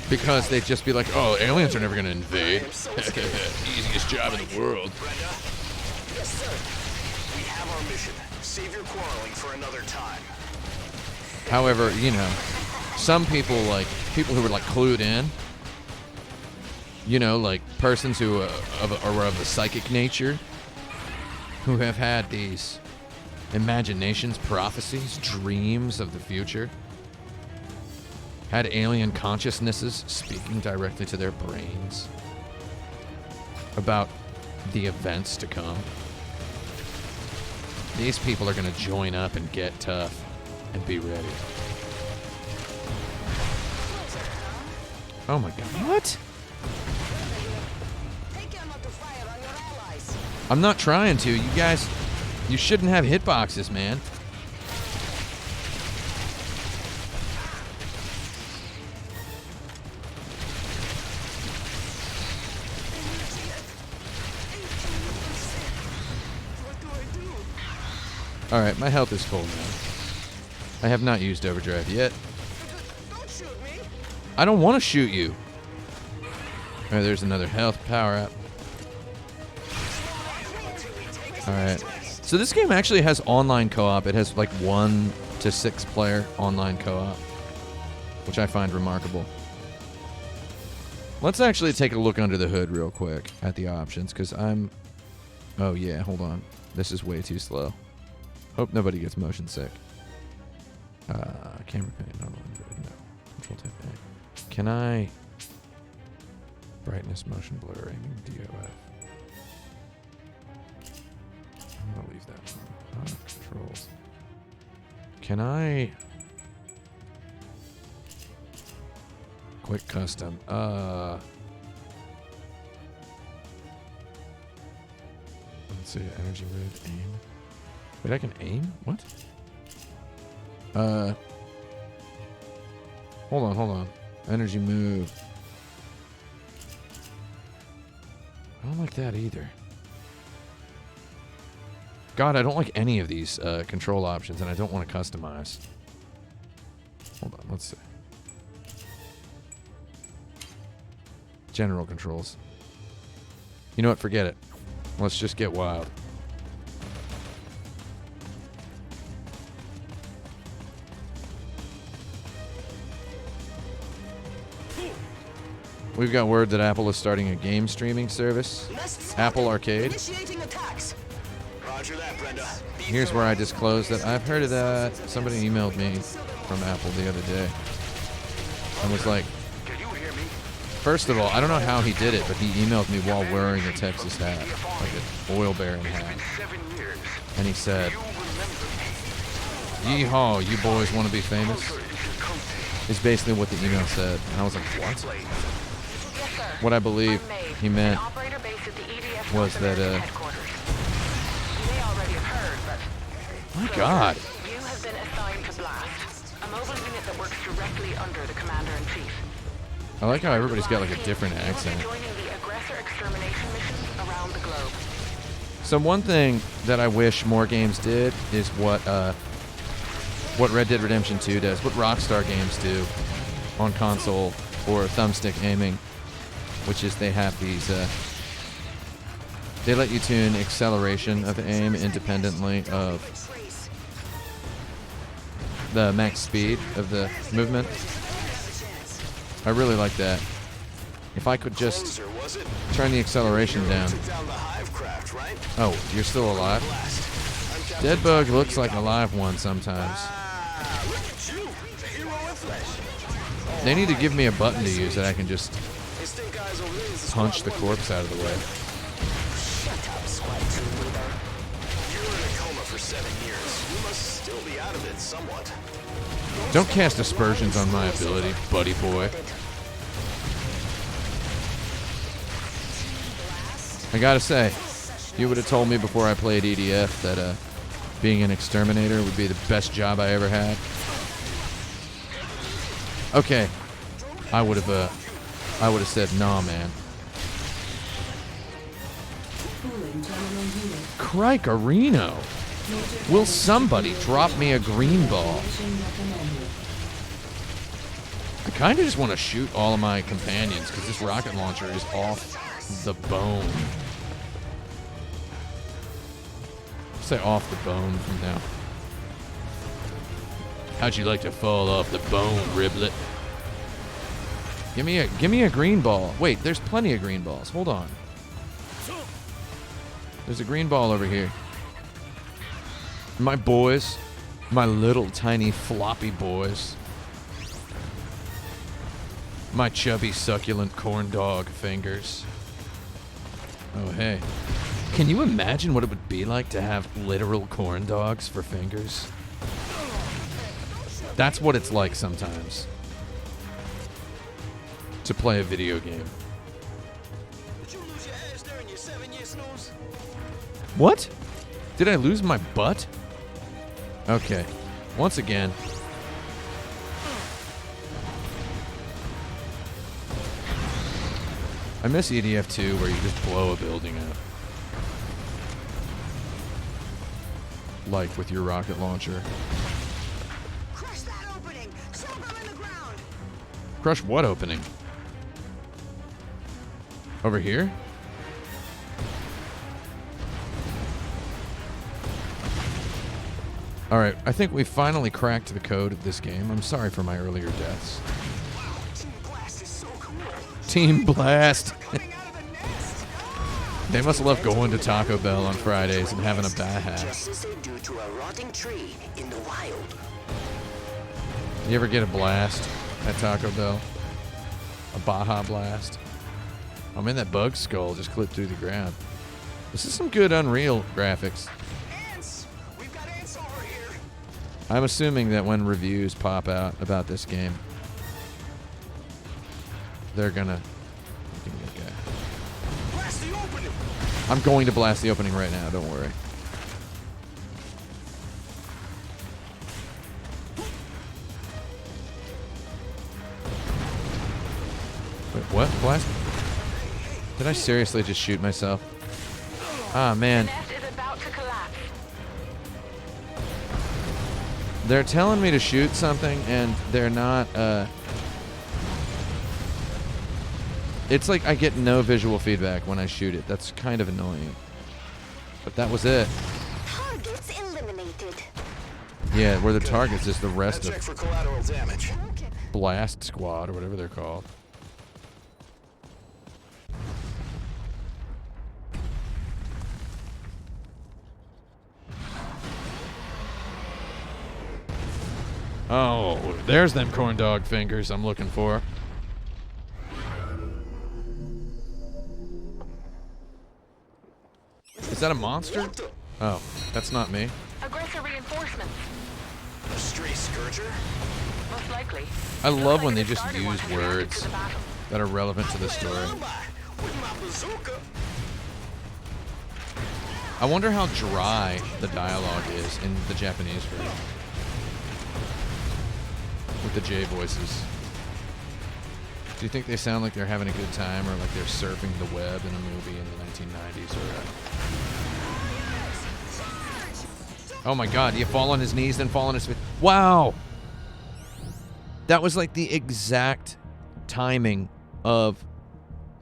Because they'd just be like, oh, aliens are never going to invade. Easiest job in the world. Yes, sir. We have our mission. Save your quarreling for another time. However, you know, some people, like, people who are, like, clued in, you know, like, persons who are of the psychic nature, who have had these imaginations, prophecies, dreams of the future. Had alien consciousnesses speaking directly to their brains about the events to come. These people are going to join up and get tough and be ready. Oh my god. What? I'm not trying to. You guys, you shouldn't have hitboxes, man. Alright, my health is full now. I have not used overdrive yet. I don't want to shoot you. Alright, there's another health power up. Alright. So this game actually has online co-op. It has like 1 to 6 player online co-op, which I find remarkable. Let's actually take a look under the hood real quick at the options, because I'm... Oh yeah, hold on. This is way too slow. Hope nobody gets motion sick. Camera pane, not limited, no. Control tab pane. Can I... Brightness, motion blurring, DOF. I'm gonna leave that one. Controls. Can I... Quick custom. Let's see, energy mode, aim. Wait, I can aim? What? Hold on. Energy move. I don't like that either. God, I don't like any of these control options, and I don't want to customize. Hold on, let's see. General controls. You know what? Forget it. Let's just get wild. We've got word that Apple is starting a game streaming service. Apple Arcade. Roger that, Brenda. Here's where I disclose that I've heard of that. Somebody emailed me from Apple the other day and was like, Can you hear me? first of all, I don't know how he did it, but he emailed me while wearing a Texas hat, like an oil bearing hat. 7 years. And he said, You remember "Yeehaw, you boys want to be famous?" Is basically what the email said. And I was like, what? What I believe he meant was that, my God. You have been assigned to Blast, a mobile unit that works directly under the Commander-in-Chief. I like how everybody's got like a different accent. Joining the aggressor extermination missions around the globe. So one thing that I wish more games did is what Red Dead Redemption 2 does, what Rockstar games do on console or thumbstick aiming, which is they have these, they let you tune acceleration of aim independently of the max speed of the movement. I really like that. If I could just turn the acceleration down. Oh, you're still alive? Deadbug looks like a live one sometimes. They need to give me a button to use that I can just punch the corpse out of the way. Don't cast aspersions on my ability, buddy boy. I gotta say, you would have told me before I played EDF that being an exterminator would be the best job I ever had. Okay, I would have said, nah, man. Crikerino. Will somebody drop me a green ball? I kind of just want to shoot all of my companions because this rocket launcher is off the bone. Say off the bone from now. How'd you like to fall off the bone, Riblet? Give me a green ball. Wait, there's plenty of green balls. Hold on. There's a green ball over here. My boys. My little tiny floppy boys. My chubby succulent corn dog fingers. Oh, hey. Can you imagine what it would be like to have literal corn dogs for fingers? That's what it's like sometimes. To play a video game. Did you lose your ass during your 7-year snooze? What? Did I lose my butt? Okay. Once again. I miss EDF 2 where you just blow a building up. Like with your rocket launcher. Crush that opening! Shove them in the ground! Crush what opening? Over here? Alright, I think we finally cracked the code of this game. I'm sorry for my earlier deaths. Wow, Team Blast is so cool. Team Blast! Coming out of the nest. They must love going to Taco Bell on Fridays and having a bath. Just as they do to a rotting tree in the wild. You ever get a blast at Taco Bell? A Baja Blast? I'm in that bug skull just clipped through the ground. This is some good Unreal graphics. Ants! We've got ants over here. I'm assuming that when reviews pop out about this game, they're gonna... Give me that guy. Blast the opening. I'm going to blast the opening right now, don't worry. Wait, what? Blast? Did I seriously just shoot myself? Ah, man. The nest is about to collapse. They're telling me to shoot something, and they're not, It's like I get no visual feedback when I shoot it. That's kind of annoying. But that was it. Targets eliminated. Yeah, where the targets is the rest Check of for collateral damage. Blast Squad, or whatever they're called. Oh, there's them corn dog fingers I'm looking for. Is that a monster? Oh, that's not me. Aggressor reinforcements. A stray scourger? Most likely. I love Looks when like they the just started use ones reacted words to the battle. that are relevant to the story. With my bazooka. I wonder how dry the dialogue is in the Japanese version. With the J voices. Do you think they sound like they're having a good time, or like they're surfing the web in a movie in the 1990s? Or oh my god, you fall on his knees, then fall on his face. Wow! That was like the exact timing of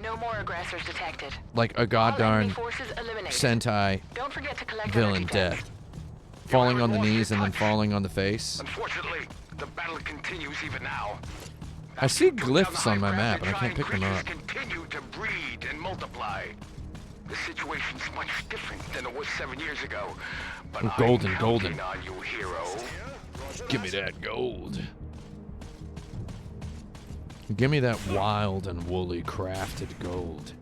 No more aggressors detected. like a All goddarn enemy forces eliminated. Sentai Don't forget to collect villain energy death. tanks. Falling on the knees and then falling on the face. Unfortunately, the battle continues even now. I see As you come down glyphs the on my high map, ground, and I can't the pick them giant up. creatures continue to breed and multiply. The situation's much different than it was 7 years ago. But Oh, golden, I'm golden. counting on you, hero. Give me that gold. Give me that wild and woolly crafted gold.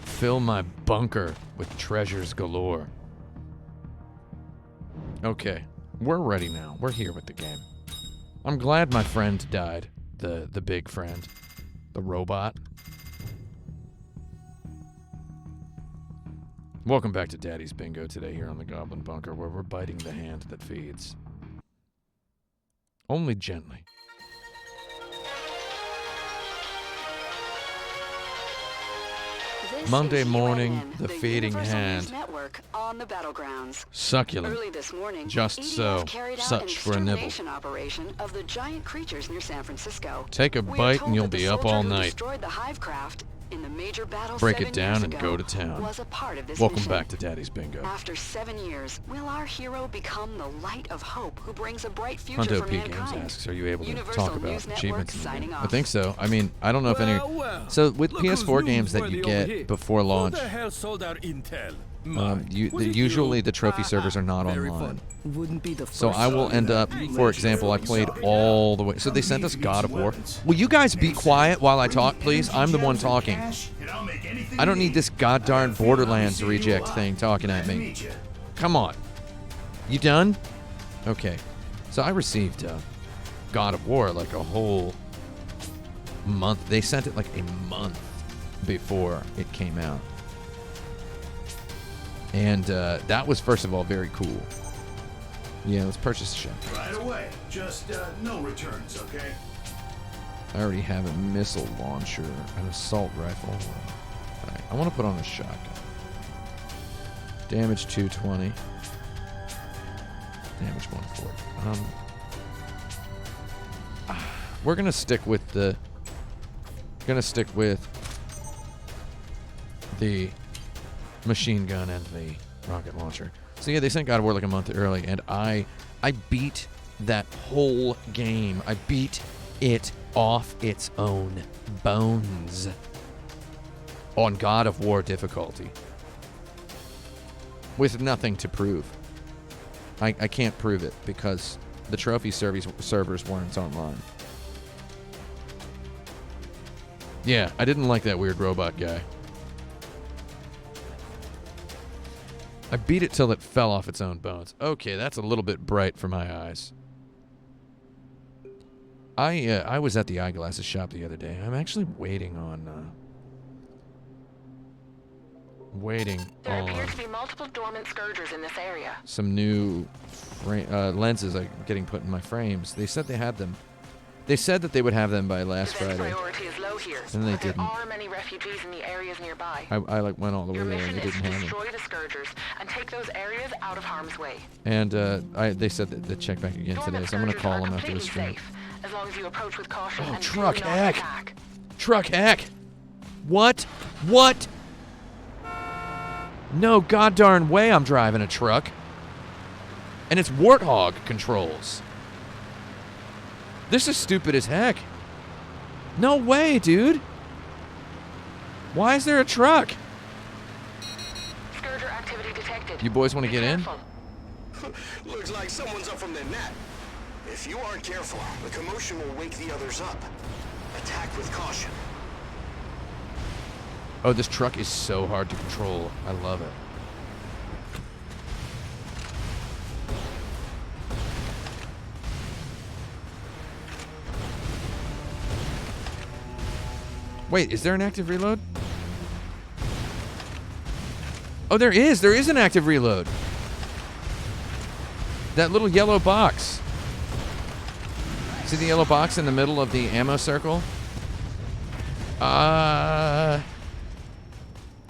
Fill my bunker with treasures galore. Okay, we're ready now. We're here with the game. I'm glad my friend died. The big friend. The robot. Welcome back to Daddy's Bingo today here on the Goblin Bunker, where we're biting the hand that feeds. Only gently. This Monday is morning, UNN, the feeding Universal hand. News Network on the battlegrounds. Succulent. Early this morning, Just EDF so. carried out Such an for a nibble. extermination operation of the giant creatures near San Francisco. Take a We are bite told and you'll that the be up soldier all who night. destroyed the hive craft in the major battle Break 7 it down years and ago go to town. was a part of this Welcome mission. back to Daddy's Bingo. After 7 years, will our hero become the light of hope who brings a bright future Hunto for P Games mankind? asks, are you able to Universal talk about News Network achievements in the signing game? I off. think so. I mean, I don't know if any... Well, So with look who's PS4 games that you newsworthy over get here. before launch, Who the hell sold our intel? Usually the trophy servers are not online. Wouldn't be the first So I will end up, for example, I played all the way. So they sent us God of War. Will you guys be quiet while I talk, please? I'm the one talking. I don't need this goddarn Borderlands reject thing talking at me. Come on. You done? Okay. So I received God of War like a whole month. They sent it like a month before it came out. And that was, first of all, very cool. Yeah, let's purchase a ship. Right away. Just no returns, okay? I already have a missile launcher, an assault rifle. Alright, I want to put on a shotgun. Damage 220. Damage 140. We're gonna stick with the. The machine gun and the rocket launcher. So yeah, they sent God of War like a month early, and I beat that whole game. I beat it off its own bones on God of War difficulty with nothing to prove. I can't prove it because the trophy servers weren't online. Yeah, I didn't like that weird robot guy. I beat it till it fell off its own bones. Okay, that's a little bit bright for my eyes. I was at the eyeglasses shop the other day. I'm actually waiting on There appear to be multiple dormant scourgers in this area. some new lenses are getting put in my frames. They said they had them. They said that they would have them by last Event Friday. priority is low here, And they but didn't. there are many refugees in the areas nearby. I like went all the way Your there and mission they is didn't to have them. destroy the scourgers and take those areas out of harm's way. And they said that they'd check back again today, so I'm gonna call them after the stream. Safe, as long as you approach with caution Oh, and truck do not hack. attack. Truck hack! What? What? No goddarn way I'm driving a truck. And it's Warthog controls. This is stupid as heck. No way, dude. Why is there a truck? Scourger activity detected. You boys want to Be get in? careful. Looks like someone's up from their nap. If you aren't careful, the commotion will wake the others up. Attack with caution. Oh, this truck is so hard to control. I love it. Wait, is there an active reload? Oh, there is. There is an active reload. That little yellow box. See the yellow box in the middle of the ammo circle?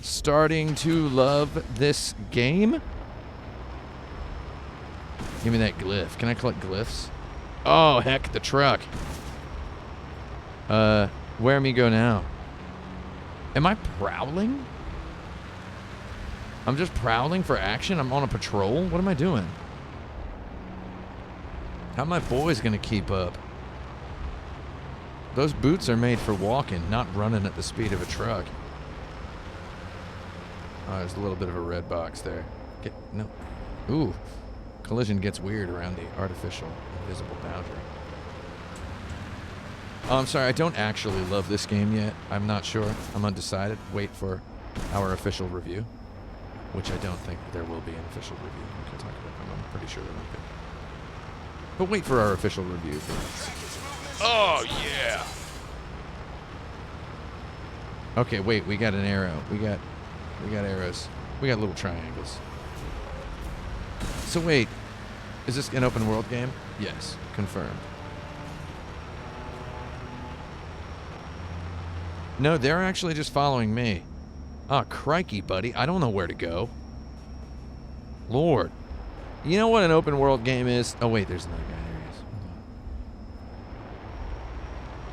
Starting to love this game. Give me that glyph. Can I collect glyphs? Oh, heck, the truck. Where am I go now? Am I prowling? I'm just prowling for action? I'm on a patrol? What am I doing? How my boys gonna keep up? Those boots are made for walking, not running at the speed of a truck. Oh, there's a little bit of a red box there. No. Ooh. Collision gets weird around the artificial invisible boundary. Oh, I'm sorry, I don't actually love this game yet. I'm not sure. I'm undecided. Wait for our official review, which I don't think there will be an official review in Kotaku. I'm pretty sure there won't be. But wait for our official review. Oh, yeah! Okay, wait, we got an arrow. We got arrows. We got little triangles. So wait, is this an open world game? Yes, confirmed. No, they're actually just following me. Oh, crikey, buddy. I don't know where to go. Lord. You know what an open world game is? Oh, wait, there's another guy. There he is.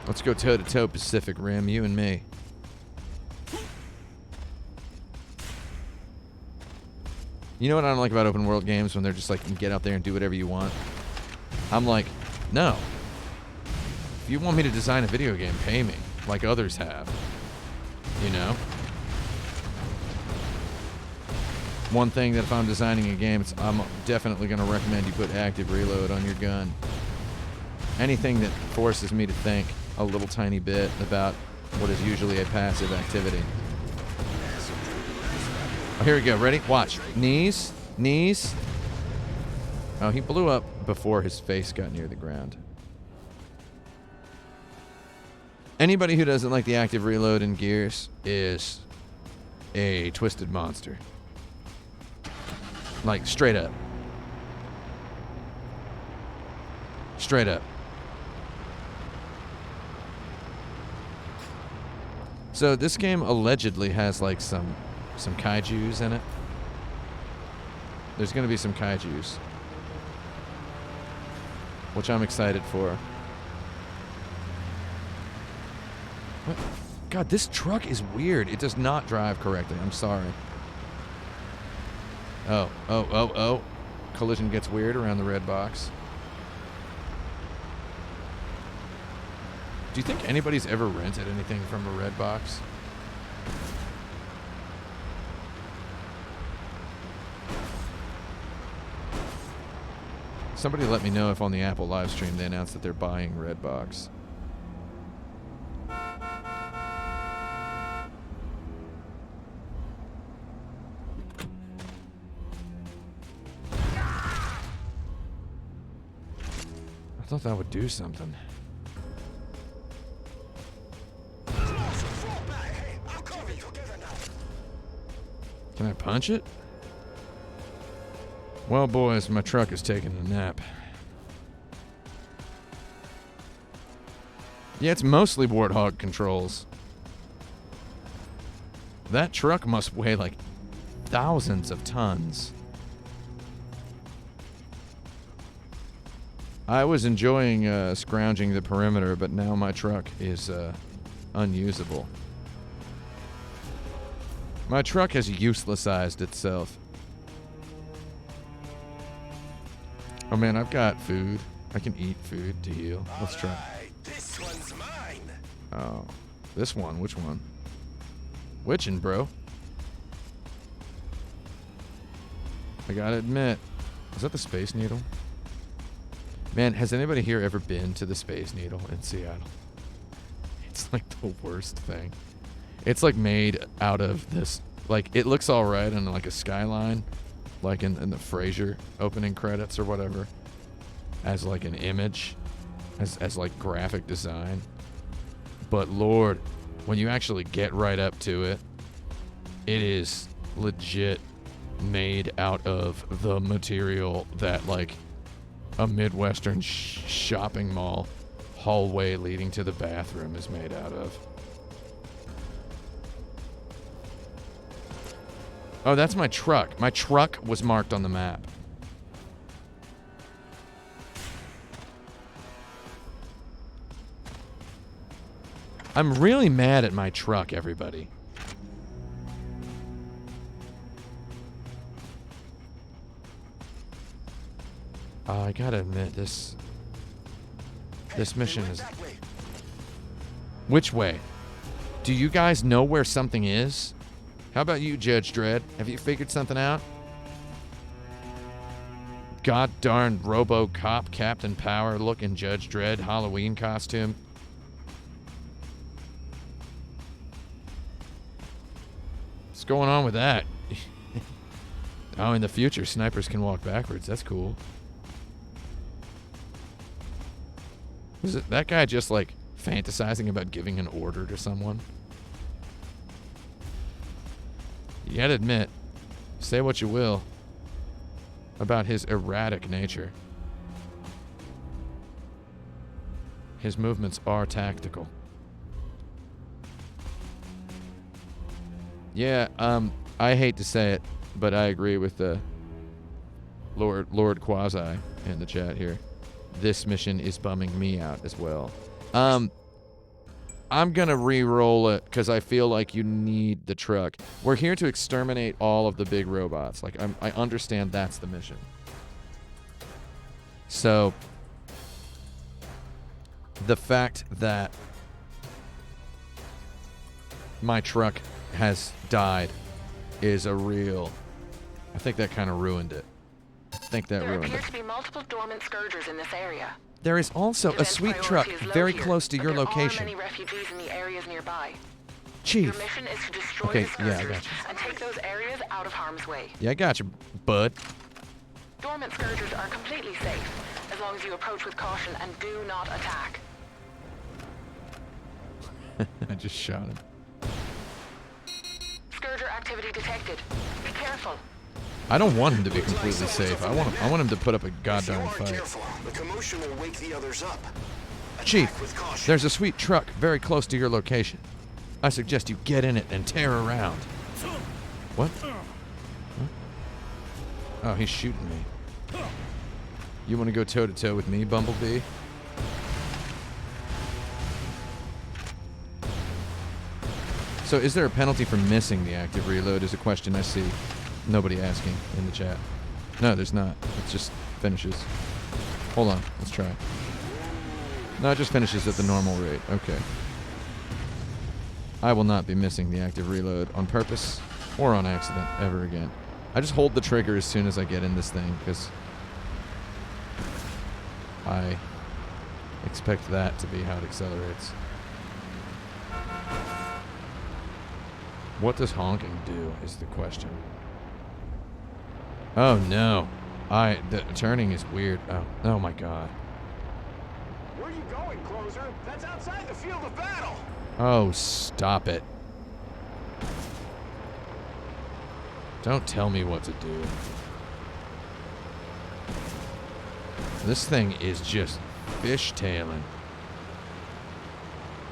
Let's go toe-to-toe, Pacific Rim, you and me. You know what I don't like about open world games? When they're just like, you can get out there and do whatever you want. I'm like, no. If you want me to design a video game, pay me. Like others have. You know? one thing that if I'm designing a game, I'm definitely going to recommend you put active reload on your gun. Anything that forces me to think a little tiny bit about what is usually a passive activity. Oh, here we go. Ready? Watch. Knees. Knees. Oh, he blew up before his face got near the ground. Anybody who doesn't like the active reload in Gears is a twisted monster. Like, straight up. Straight up. So this game allegedly has like some kaijus in it. There's going to be some kaijus, which I'm excited for. What? God, this truck is weird. It does not drive correctly. I'm sorry. Oh. Collision gets weird around the red box. Do you think anybody's ever rented anything from a red box? Somebody let me know if on the Apple live stream they announced that they're buying Redbox. I thought that would do something. Can I punch it? Well, boys, my truck is taking a nap. Yeah, it's mostly Warthog controls. That truck must weigh like thousands of tons. I was enjoying scrounging the perimeter, but now my truck is unusable. My truck has uselessized itself. Oh man, I've got food. I can eat food to heal. Let's try. This one's mine. Oh, this one. Which one? Witchin', bro. I gotta admit, is that the Space Needle? Man, has anybody here ever been to the Space Needle in Seattle? It's like the worst thing. It's like made out of this, like it looks all right on like a skyline, like in the Frasier opening credits or whatever, as like an image, as like graphic design. But Lord, when you actually get right up to it, it is legit made out of the material that like a Midwestern shopping mall hallway leading to the bathroom is made out of. Oh, that's my truck. My truck was marked on the map. I'm really mad at my truck, everybody. I gotta admit, this mission is... Which way? Do you guys know where something is? How about you, Judge Dredd? Have you figured something out? God darn Robo-Cop Captain Power looking Judge Dredd Halloween costume. What's going on with that? Oh, in the future, snipers can walk backwards. That's cool. Was it that guy just like fantasizing about giving an order to someone? You gotta admit, say what you will about his erratic nature. His movements are tactical. Yeah, I hate to say it, but I agree with the Lord Quasi in the chat here. This mission is bumming me out as well. I'm gonna re-roll it because I feel like you need the truck. We're here to exterminate all of the big robots. Like, I understand that's the mission. So, the fact that my truck has died is a real I think that kind of ruined it. I think that There ruined appear it. to be multiple dormant scourgers in this area. There is also a Defense sweet truck priority is low very here, close to but your there location. are many refugees in the areas nearby. Your Chief. mission is to destroy Okay, the yeah, I scourgers got you. and take those areas out of harm's way. Yeah, I got you, bud. Dormant scourgers are completely safe, as long as you approach with caution and do not attack. I just shot him. Scourger activity detected. Be careful. I don't want him to be completely safe. I want him to put up a If you goddamn aren't fight. careful, the commotion will wake the others up. Attack Chief, with caution. there's a sweet truck very close to your location. I suggest you get in it and tear around. What? Huh? Oh, he's shooting me. You want to go toe-to-toe with me, Bumblebee? So is there a penalty for missing the active reload is a question I see nobody asking in the chat. No, there's not. It just finishes. Hold on. Let's try. No, it just finishes at the normal rate. Okay. I will not be missing the active reload on purpose or on accident ever again. I just hold the trigger as soon as I get in this thing because I expect that to be how it accelerates. What does honking do is the question. Oh no. The turning is weird. Oh my god. Where are you going, closer? That's outside the field of battle. Oh, stop it. Don't tell me what to do. This thing is just fishtailing.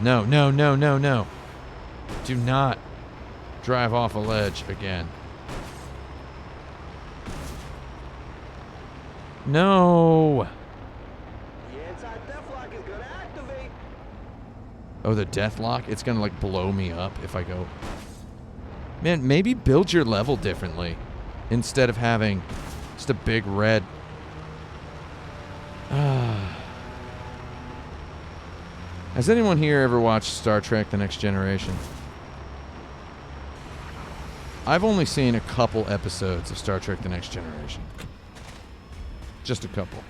No, no, no, no, no. Do not drive off a ledge again. No. The anti-theft lock is gonna activate. Oh, the death lock? It's gonna like blow me up if I go. Man, maybe build your level differently instead of having just a big red. Has anyone here ever watched Star Trek: The Next Generation? I've only seen a couple episodes of Star Trek: The Next Generation. Just a couple.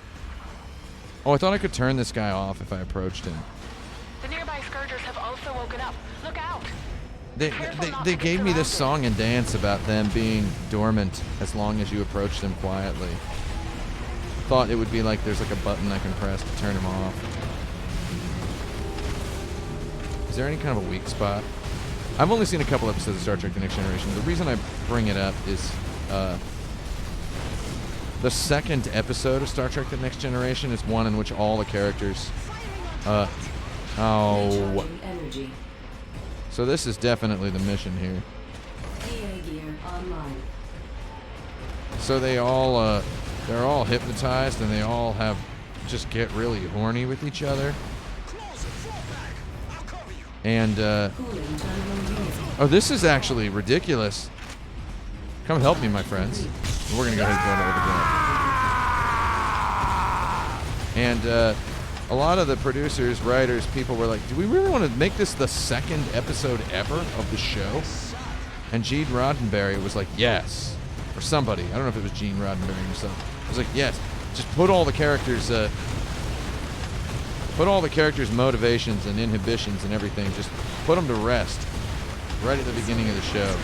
Oh, I thought I could turn this guy off if I approached him. The nearby scourgers have also woken up. Look out! They gave me this song and dance about them being dormant as long as you approach them quietly. Thought it would be like there's like a button I can press to turn them off. Is there any kind of a weak spot? I've only seen a couple episodes of Star Trek: The Next Generation. The reason I bring it up is the second episode of Star Trek: The Next Generation is one in which all the characters Energy. So this is definitely the mission here. PA gear online. So they're all hypnotized and they all just get really horny with each other. And Cooling terminal unit. oh, this is actually ridiculous. Come help me, my friends. We're gonna go ahead and go over the ground. And a lot of the producers, writers, people were like, do we really want to make this the second episode ever of the show? And Gene Roddenberry was like, yes. Or somebody. I don't know if it was Gene Roddenberry himself. I was like, yes. Just put all the characters, motivations and inhibitions and everything. Just put them to rest right at the beginning of the show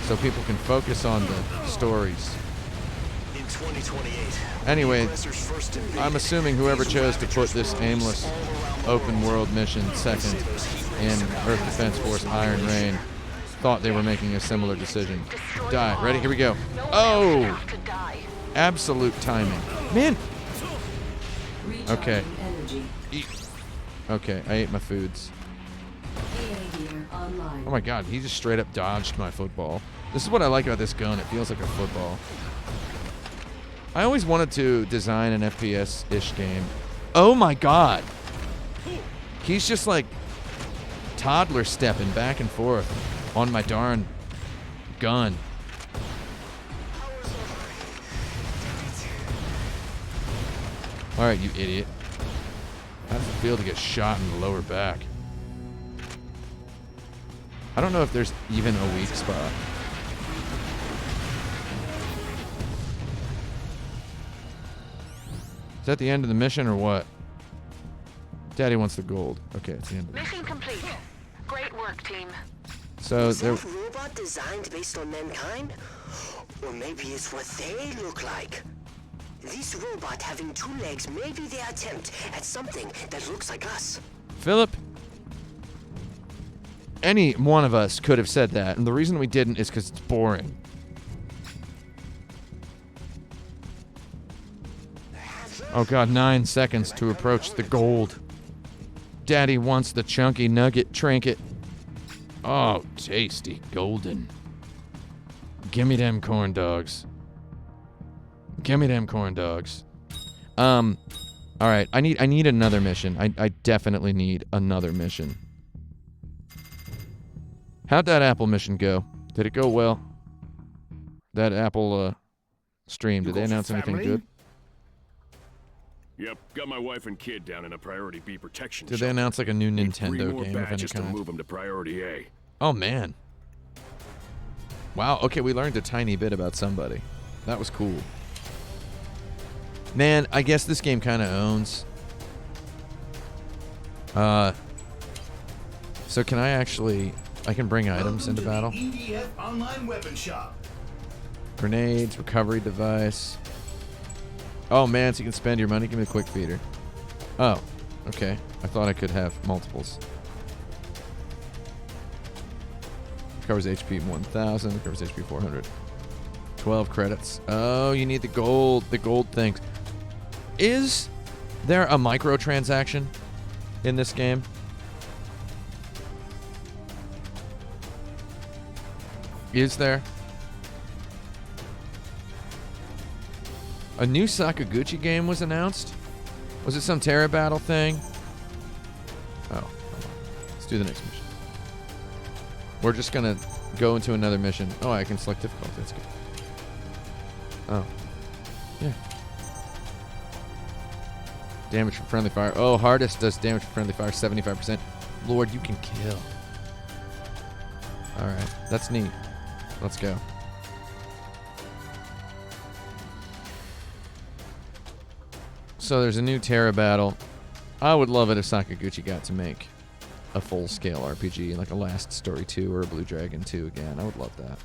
so people can focus on the stories. In 2028. Anyway, I'm assuming whoever chose to put this aimless open world mission second in Earth Defense Force Iron Rain thought they were making a similar decision. Die. Ready? Here we go. Oh! Absolute timing. Man! Okay. Okay, I ate my foods. Oh my god, he just straight up dodged my football. This is what I like about this gun. It feels like a football. I always wanted to design an FPS-ish game. Oh my god! He's just like toddler stepping back and forth on my darn gun. Alright, you idiot. How does it feel to get shot in the lower back? I don't know if there's even a weak spot. that the end of the mission or what? Daddy wants the gold. Okay, it's the end of the Mission complete. Great work, team. So Is there. that robot designed based on mankind? Or maybe it's what they look like. This robot having 2 legs may be their attempt at something that looks like us. Philip, any one of us could have said that, and the reason we didn't is because it's boring. Oh god, 9 seconds to approach the gold. Daddy wants the chunky nugget trinket. Oh, tasty, golden. Gimme them corn dogs. Gimme them corn dogs. Alright, I need another mission. I definitely need another mission. How'd that Apple mission go? Did it go well? That Apple stream, did they announce anything good? Yep, got my wife and kid down in a priority B protection. Did they announce like a new Need 3 Nintendo more game of any badges to kind? move them to priority A. Oh man. Wow, okay, we learned a tiny bit about somebody. That was cool. Man, I guess this game kind of owns. So can I actually... I can bring items into battle? EDF online weapon shop. Grenades, recovery device. Oh man, so you can spend your money? Give me a quick feeder. Oh, okay. I thought I could have multiples. Recovers HP 1000, recovers HP 400. 12 credits. Oh, you need the gold things. Is there a microtransaction in this game? Is there? A new Sakaguchi game was announced? Was it some Terra Battle thing? Oh, let's do the next mission. We're just gonna go into another mission. Oh, I can select difficulty. That's good. Oh. Yeah. Damage from friendly fire. Oh, hardest does damage from friendly fire 75%. Lord, you can kill. Alright, that's neat. Let's go. So there's a new Terra Battle. I would love it if Sakaguchi got to make a full-scale RPG, like a Last Story 2 or a Blue Dragon 2 again. I would love that.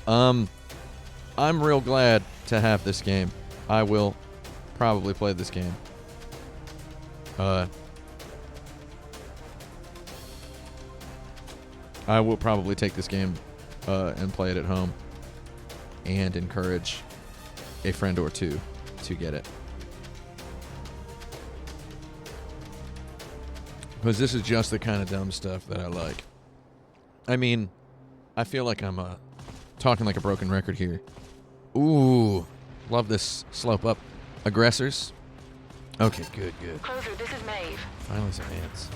I'm real glad to have this game. I will probably play this game. I will probably take this game and play it at home and encourage a friend or two to get it. Because this is just the kind of dumb stuff that I like. I mean, I feel like I'm talking like a broken record here. Ooh, love this slope up. Aggressors. Okay, good. Closer, this is Maeve. Finally some ants.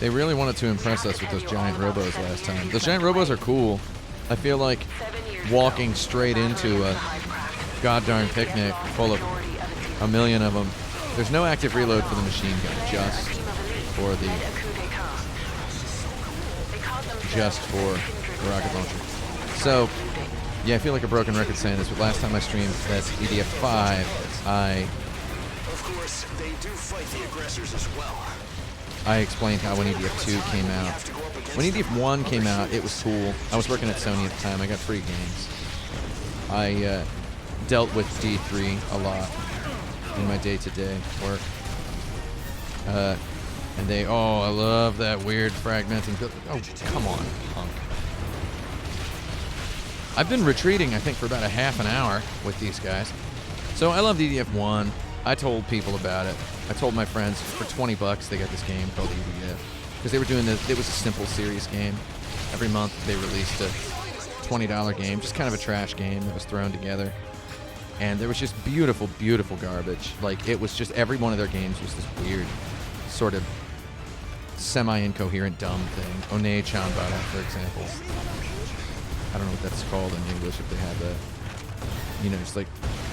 They really wanted to impress us with those giant robos last time. Those giant robos are cool. I feel like walking straight into a goddamn picnic full of a million of them. There's no active reload for the machine gun, just for the rocket launcher. So, yeah, I feel like a broken record saying this, but last time I streamed that EDF 5, Of course, they do fight the aggressors as well. I explained how when EDF 2 came out. When EDF 1 came out, it was cool. I was working at Sony at the time. I got free games. I dealt with D3 a lot in my day-to-day work. And they, oh, I love that weird fragmenting. Oh, come on, punk. I've been retreating, I think, for about a half an hour with these guys. So I loved EDF 1. I told people about it. I told my friends for $20 they got this game called EDF. Because they were doing this, it was a simple, serious game. Every month they released a $20 game, just kind of a trash game that was thrown together. And there was just beautiful, beautiful garbage. Like, it was just, every one of their games was this weird, sort of semi-incoherent, dumb thing. One Chanbara, for example. I don't know what that's called in English, if they have that. You know, just like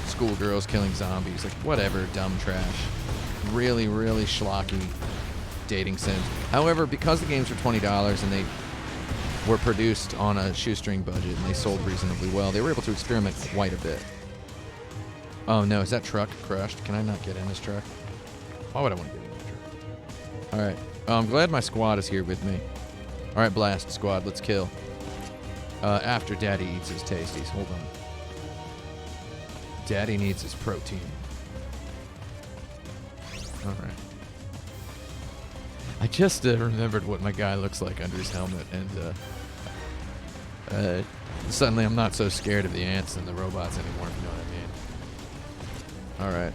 schoolgirls killing zombies, like whatever, dumb trash. Really, really schlocky dating sims. However, because the games were $20 and they were produced on a shoestring budget and they sold reasonably well, they were able to experiment quite a bit. Oh no, is that truck crushed? Can I not get in this truck? Why would I want to get in this truck? Alright. Oh, I'm glad my squad is here with me. Alright, blast squad, let's kill. After Daddy eats his tasties. Hold on. Daddy needs his protein. Alright. I just remembered what my guy looks like under his helmet, and suddenly I'm not so scared of the ants and the robots anymore, if you know what I mean. Alright.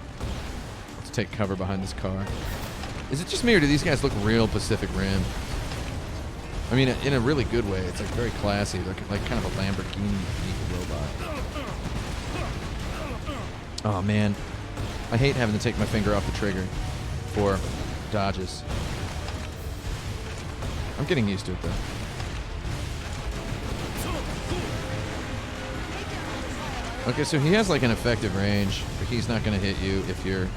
Let's take cover behind this car. Is it just me, or do these guys look real Pacific Rim? I mean, in a really good way. It's like very classy. They're like kind of a Lamborghini robot. Oh man, I hate having to take my finger off the trigger for dodges. I'm getting used to it though. Okay, so he has like an effective range, but he's not going to hit you if you're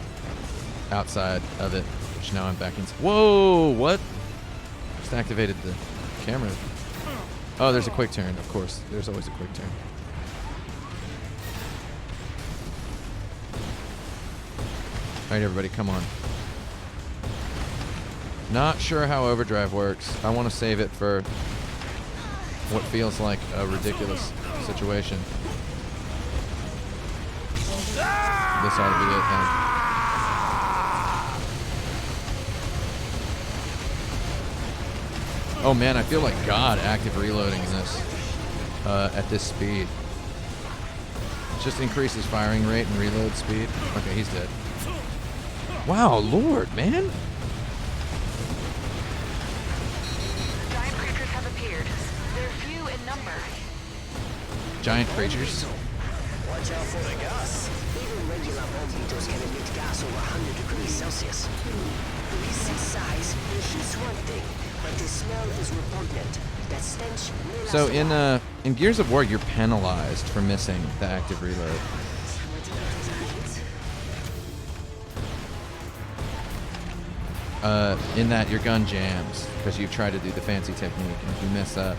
outside of it. Which now I'm back in. Whoa! What? Just activated the camera. Oh, there's a quick turn. Of course, there's always a quick turn. All right, everybody, come on. Not sure how overdrive works. I want to save it for what feels like a ridiculous situation. This ought to be it then. Oh man, I feel like God active reloading in this at this speed. It just increases firing rate and reload speed. Okay, he's dead. Wow, Lord, man. Giant creatures have appeared. They're few in number. Giant creatures? Watch out for the gas. Even regular bomb beetles can emit gas over 100 degrees Celsius. We see size, and heat's one thing, but the smell is repugnant. That stench may So last in Gears of War, you're penalized for missing the active reload. In that your gun jams because you've tried to do the fancy technique, and if you mess up.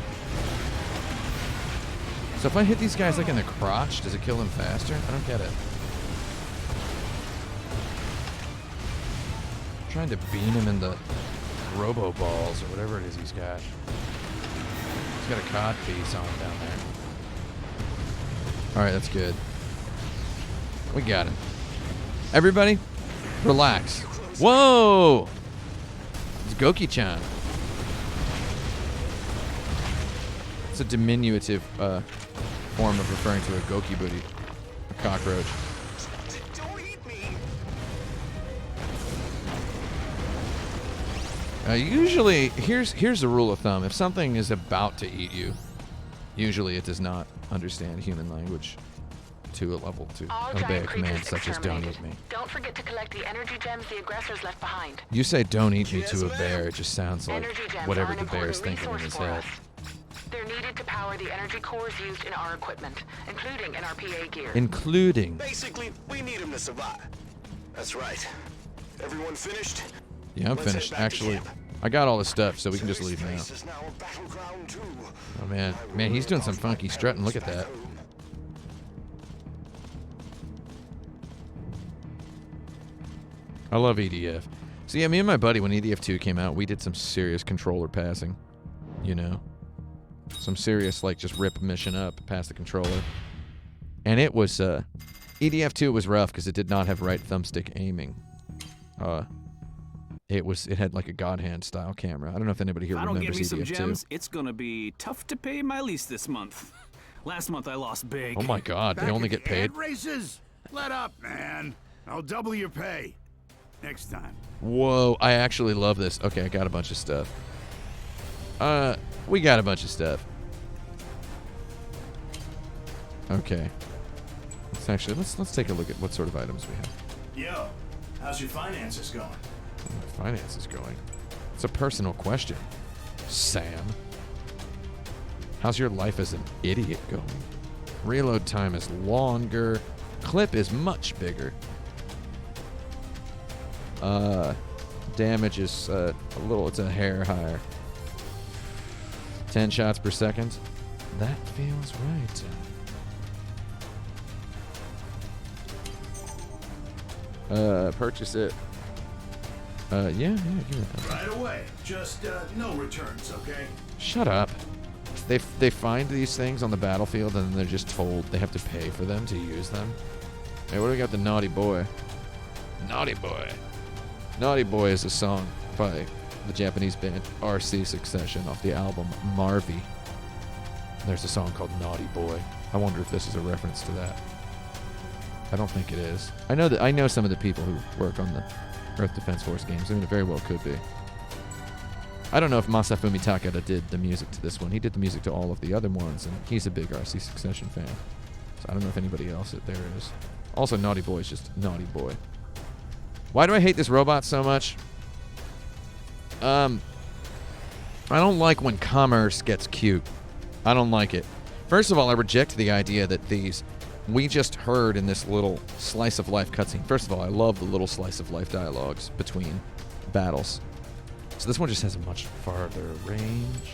So if I hit these guys like in the crotch, does it kill them faster? I don't get it. I'm trying to beam him in the robo balls or whatever it is he's got. He's got a cod piece on him down there. Alright, that's good. We got him. Everybody, relax. Whoa! It's Goki-chan. It's a diminutive form of referring to a Goki booty, a cockroach. Don't eat me. Usually, here's the rule of thumb. If something is about to eat you, usually it does not understand human language to a level to obey a command such as "don't eat me." Don't forget to collect the energy gems the aggressors left behind. You say "don't eat me" to a bear, it just sounds like Energy gems whatever are an the bear's important thinking in his resource for head. us. They're needed to power the energy cores used in our equipment, including in our PA gear. Including. Basically, we need him to survive. That's right. Everyone finished? Yeah, I'm Let's finished. head back to Actually, camp. I got all this stuff, so we can just leave now. This is now a battleground too. Oh man, he's doing some funky strutting. Look at that. I love EDF. So yeah, me and my buddy, when EDF 2 came out, we did some serious controller passing. You know, some serious like just rip mission up past the controller. And it was EDF 2 was rough because it did not have right thumbstick aiming. It had like a God hand style camera. I don't know if anybody here If I don't remembers get me EDF some 2. gems, it's gonna be tough to pay my lease this month. Last month I lost big. Oh my God, they only get paid. Ant races? Let up, man. I'll double your pay next time. Whoa, I actually love this. Okay, I got a bunch of stuff. We got a bunch of stuff. Okay. Let's take a look at what sort of items we have. Yo, how's your finances going? My finances going. It's a personal question, Sam. How's your life as an idiot going? Reload time is longer. Clip is much bigger. Damage is it's a hair higher. 10 shots per second. That feels right. Purchase it. Yeah, give me that. Right away. Just no returns, okay? Shut up. They find these things on the battlefield and then they're just told they have to pay for them to use them. Hey, what do we got? The Naughty Boy. Naughty Boy. Naughty Boy is a song by the Japanese band RC Succession off the album Marvy. There's a song called Naughty Boy. I wonder if this is a reference to that. I don't think it is. I know some of the people who work on the Earth Defense Force games. I mean, it very well could be. I don't know if Masafumi Takada did the music to this one. He did the music to all of the other ones, and he's a big RC Succession fan. So I don't know if anybody else there is. Also, Naughty Boy is just Naughty Boy. Why do I hate this robot so much? I don't like when commerce gets cute. I don't like it. First of all, I reject the idea that we just heard in this little slice of life cutscene. First of all, I love the little slice of life dialogues between battles. So this one just has a much farther range.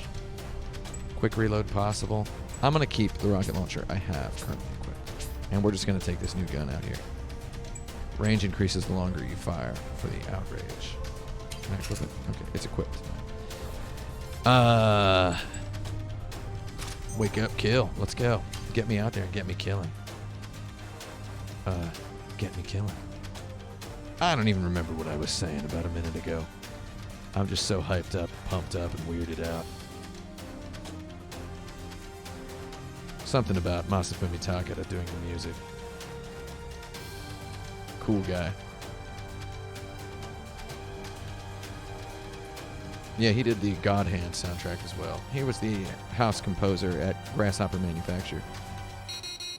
Quick reload possible. I'm going to keep the rocket launcher I have currently equipped. And we're just going to take this new gun out here. Range increases the longer you fire for the outrage. Can I equip it? Okay, it's equipped. Wake up, kill. Let's go. Get me out there and get me killing. Get me killing. I don't even remember what I was saying about a minute ago. I'm just so hyped up, pumped up, and weirded out. Something about Masafumi Takada doing the music. Cool guy. Yeah, he did the God Hand soundtrack as well. He was the house composer at Grasshopper Manufacture.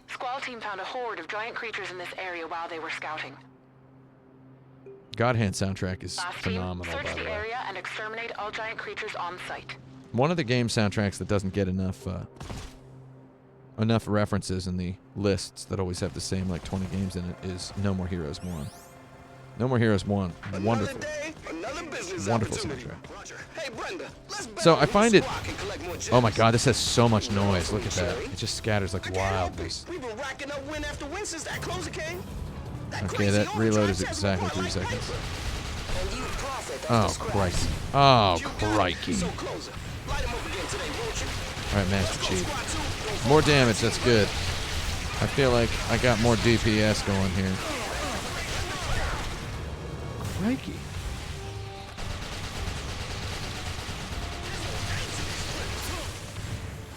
Squall team found a horde of giant creatures in this area while they were scouting. God Hand soundtrack is Last phenomenal, team, by search the the way. area and exterminate all giant creatures on site. One of the game soundtracks that doesn't get enough references in the lists that always have the same like 20 games in it is No More Heroes 1. No More Heroes 1, wonderful. Wonderful soundtrack. Hey, Brenda, So I find it... Oh my god, this has so much noise. Look at that. It just scatters like wildness. We've been racking up win after win since that closer came. Okay, that reload is exactly 3 seconds. Oh, Christ. Oh, crikey. Alright, Master Chief. More damage, that's good. I feel like I got more DPS going here. Crikey.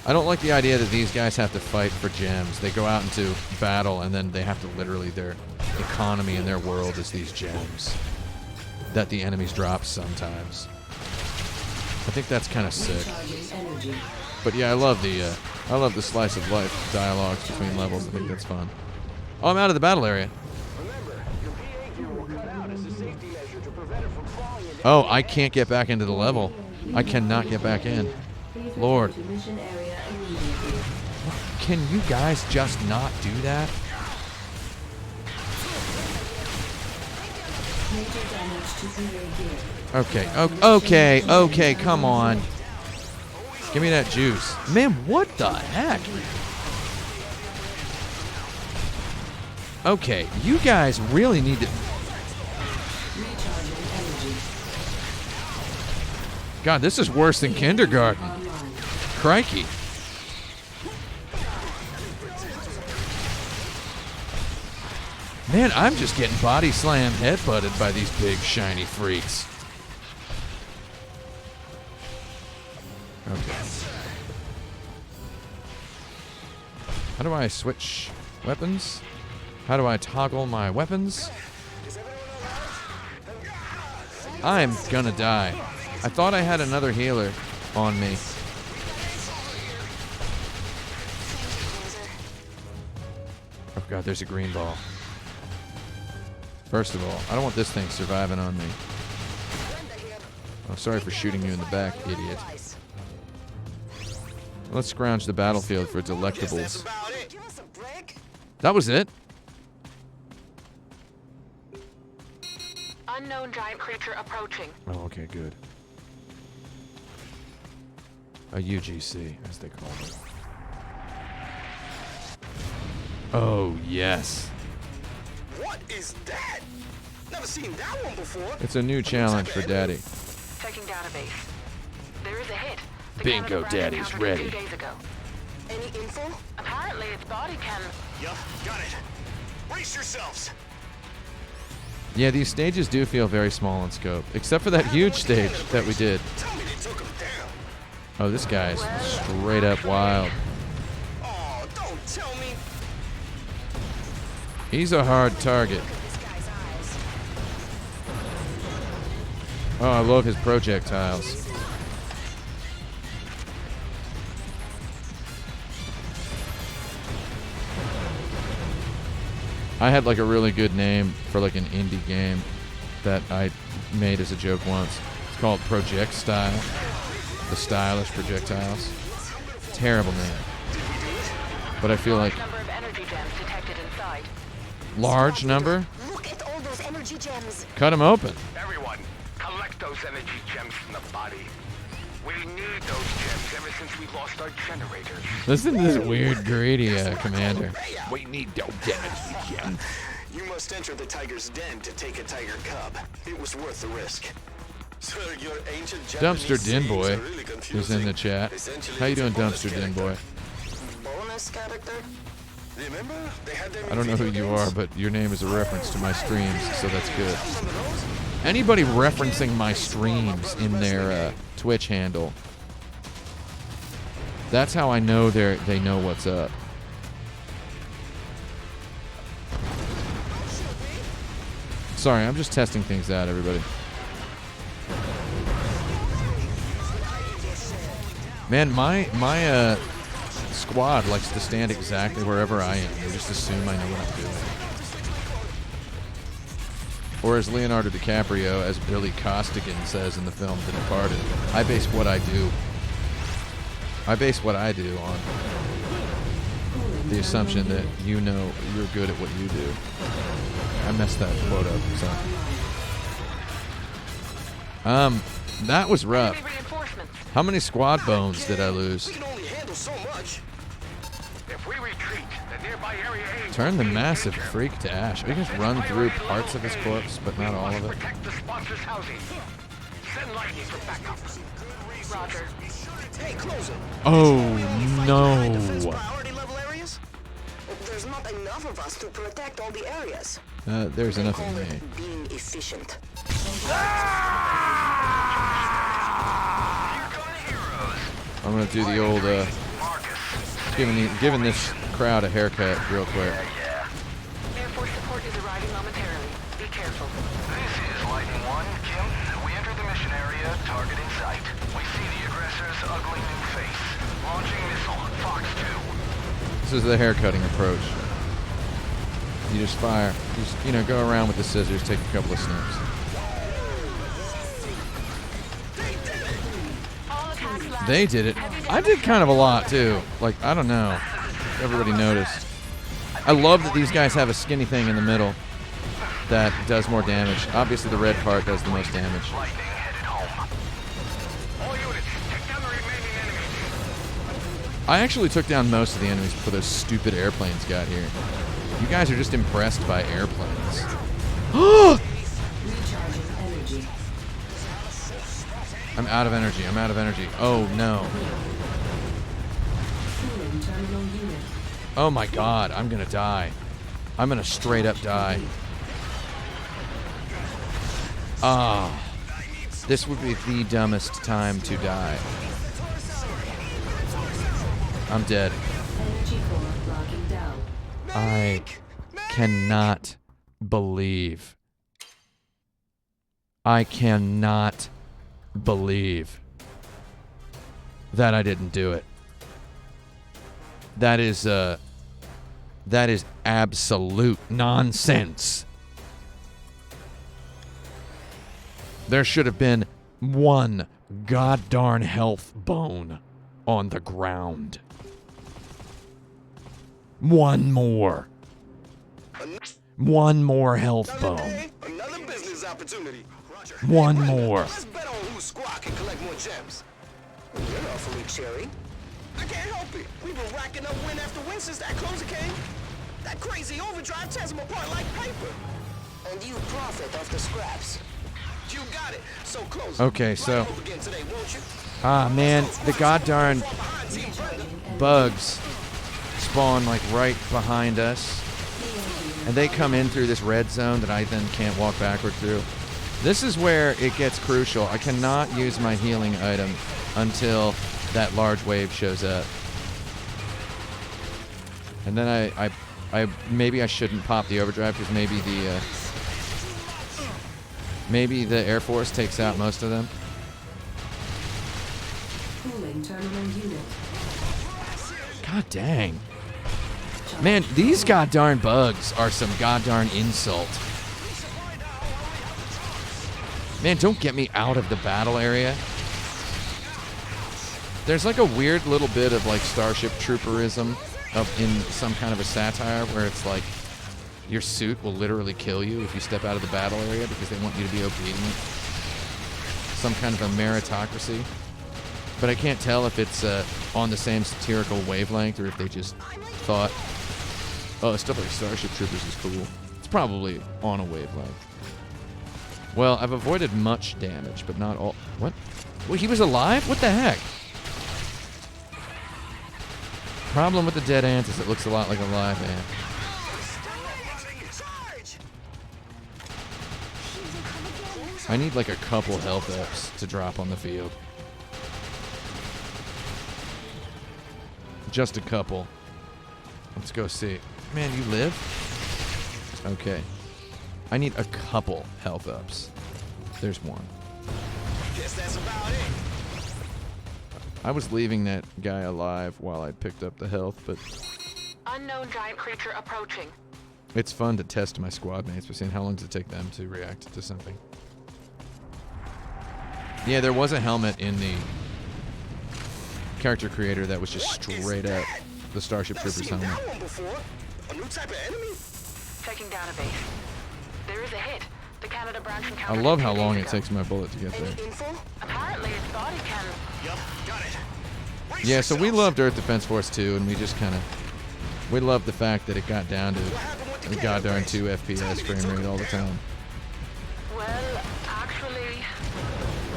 I don't like the idea that these guys have to fight for gems. They go out into battle and then they have to literally, their economy in their world is these gems that the enemies drop sometimes. I think that's kind of sick. But yeah, I love the slice of life dialogues between levels. I think that's fun. Oh, I'm out of the battle area. Oh, I can't get back into the level. I cannot get back in. Lord. Can you guys just not do that? Okay, okay, come on. Give me that juice. Man, what the heck? Okay, you guys really need to... God, this is worse than kindergarten. Crikey. Man, I'm just getting body slammed, headbutted by these big shiny freaks. Okay. How do I switch weapons? How do I toggle my weapons? I'm gonna die. I thought I had another healer on me. Oh god, there's a green ball. First of all, I don't want this thing surviving on me. Oh, sorry for shooting you in the back, idiot. Let's scrounge the battlefield for delectables. That was it? Unknown giant creature approaching. Oh, okay, good. A UGC, as they call it. Oh, yes. What is that? Never seen that one before. It's a new challenge for Daddy. Checking database. There is a hit. The Bingo Canada Daddy's encountered ready. 2 days ago. Any info? Apparently, its body cam. Yeah, got it. Brace yourselves. Yeah, these stages do feel very small in scope, except for that huge stage that we did. Tell me they took him down. Oh, this guy's straight up wild. Oh, don't tell me. He's a hard target. Oh, I love his projectiles. I had like a really good name for like an indie game that I made as a joke once. It's called Project Style. The stylish projectiles. Terrible name. But I feel like Number of energy gems detected inside. large number. Look at all those energy gems. Cut them open. Everyone, collect those energy gems from the body. We need those gems ever since we lost our generators. Listen to this weird greedy commander. We need those energy gems. You must enter the tiger's den to take a tiger cub. It was worth the risk. Sir, your ancient Dumpster Japanese Din sayings Boy are really is confusing. in the chat. Essentially, How you it's a doing, bonus Dumpster Din Boy? Bonus character? Remember? They had them I don't in know who video you games? are, but your name is a reference to my streams, so that's good. Anybody referencing my streams in their Twitch handle, that's how I know they know what's up. Sorry, I'm just testing things out, everybody. Man, my squad likes to stand exactly wherever I am. They just assume I know what I'm doing. Or as Leonardo DiCaprio, as Billy Costigan says in the film The Departed, I base what I do. I base what I do on the assumption that you know you're good at what you do. I messed that quote up, so. That was rough. How many squad bones did I lose? We can only handle so much. If we retreat, the nearby area A Turn the massive freak to ash. We can just run through parts of his corpse, but not all of it. protect the sponsor's housing. Send lightning for backup. Roger. Hey, close it. Oh no! Priority level areas? There's not enough of us to protect all the areas. There's enough of Call me. it being efficient. I'm gonna do the old giving this crowd a haircut real quick. Air Force support is arriving momentarily. Be careful. This is Lightning 1, Kim. We enter the mission area, target in sight. We see the aggressor's ugly new face. Launching missile, Fox 2. This is the haircutting approach. You just fire. You just, go around with the scissors, take a couple of snips. They did it. I did kind of a lot too. Like, I don't know. Everybody noticed. I love that these guys have a skinny thing in the middle that does more damage. Obviously, the red part does the most damage. I actually took down most of the enemies before those stupid airplanes got here. You guys are just impressed by airplanes. Recharging energy. I'm out of energy. I'm out of energy. Oh, no. Cooling terminal unit. Oh, my God. I'm going to die. I'm going to straight up die. Ah. This would be the dumbest time to die. I'm dead. Energy core locking down. I cannot believe. I cannot believe that I didn't do it. That is absolute nonsense. There should have been one goddarn health bone on the ground. One more. One more health bone. Another business opportunity. Roger. One more. Let's bet on whose squad can collect more gems. You're awfully cheery. I can't help it. We've been racking up win after win since that closer came. That crazy overdrive tears them apart like paper. and you profit off the scraps. You got it. So close. Okay, so... Light 'em up again today, won't you? Ah, man, the goddarn bugs spawn, like, right behind us. And they come in through this red zone that I then can't walk backward through. This is where it gets crucial. I cannot use my healing item until that large wave shows up. And then I maybe I shouldn't pop the overdrive because maybe the Air Force takes out most of them. Cooling terminal unit. God dang. Man, these goddarn bugs are some goddarn insult. Man, don't get me out of the battle area. There's like a weird little bit of like Starship Trooperism in some kind of a satire where it's like your suit will literally kill you if you step out of the battle area because they want you to be obedient. Some kind of a meritocracy. But I can't tell if it's on the same satirical wavelength or if they just thought, oh, stuff like Starship Troopers is cool. It's probably on a wavelength. Well, I've avoided much damage, but not all. What? Wait, he was alive? What the heck? Problem with the dead ant is it looks a lot like a live ant. I need like a couple health ups to drop on the field. Just a couple. Let's go see. Man, you live? Okay. I need a couple health ups. There's one. Guess that's about it. I was leaving that guy alive while I picked up the health, but Unknown giant creature approaching. it's fun to test my squad mates by seeing how long does it take them to react to something. Yeah, there was a helmet in the character creator that was just straight up the Starship Troopers helmet. A new type of enemy? Checking database. There is a hit. The Canada branch I encountered love it how 2 long days it ago. takes my bullet to get there. Apparently its body can... Yup, got it. Yeah, so we loved Earth Defense Force 2, and we just kind of... We loved the fact that it got down to a goddamn 2 FPS frame rate all the time. Well, actually...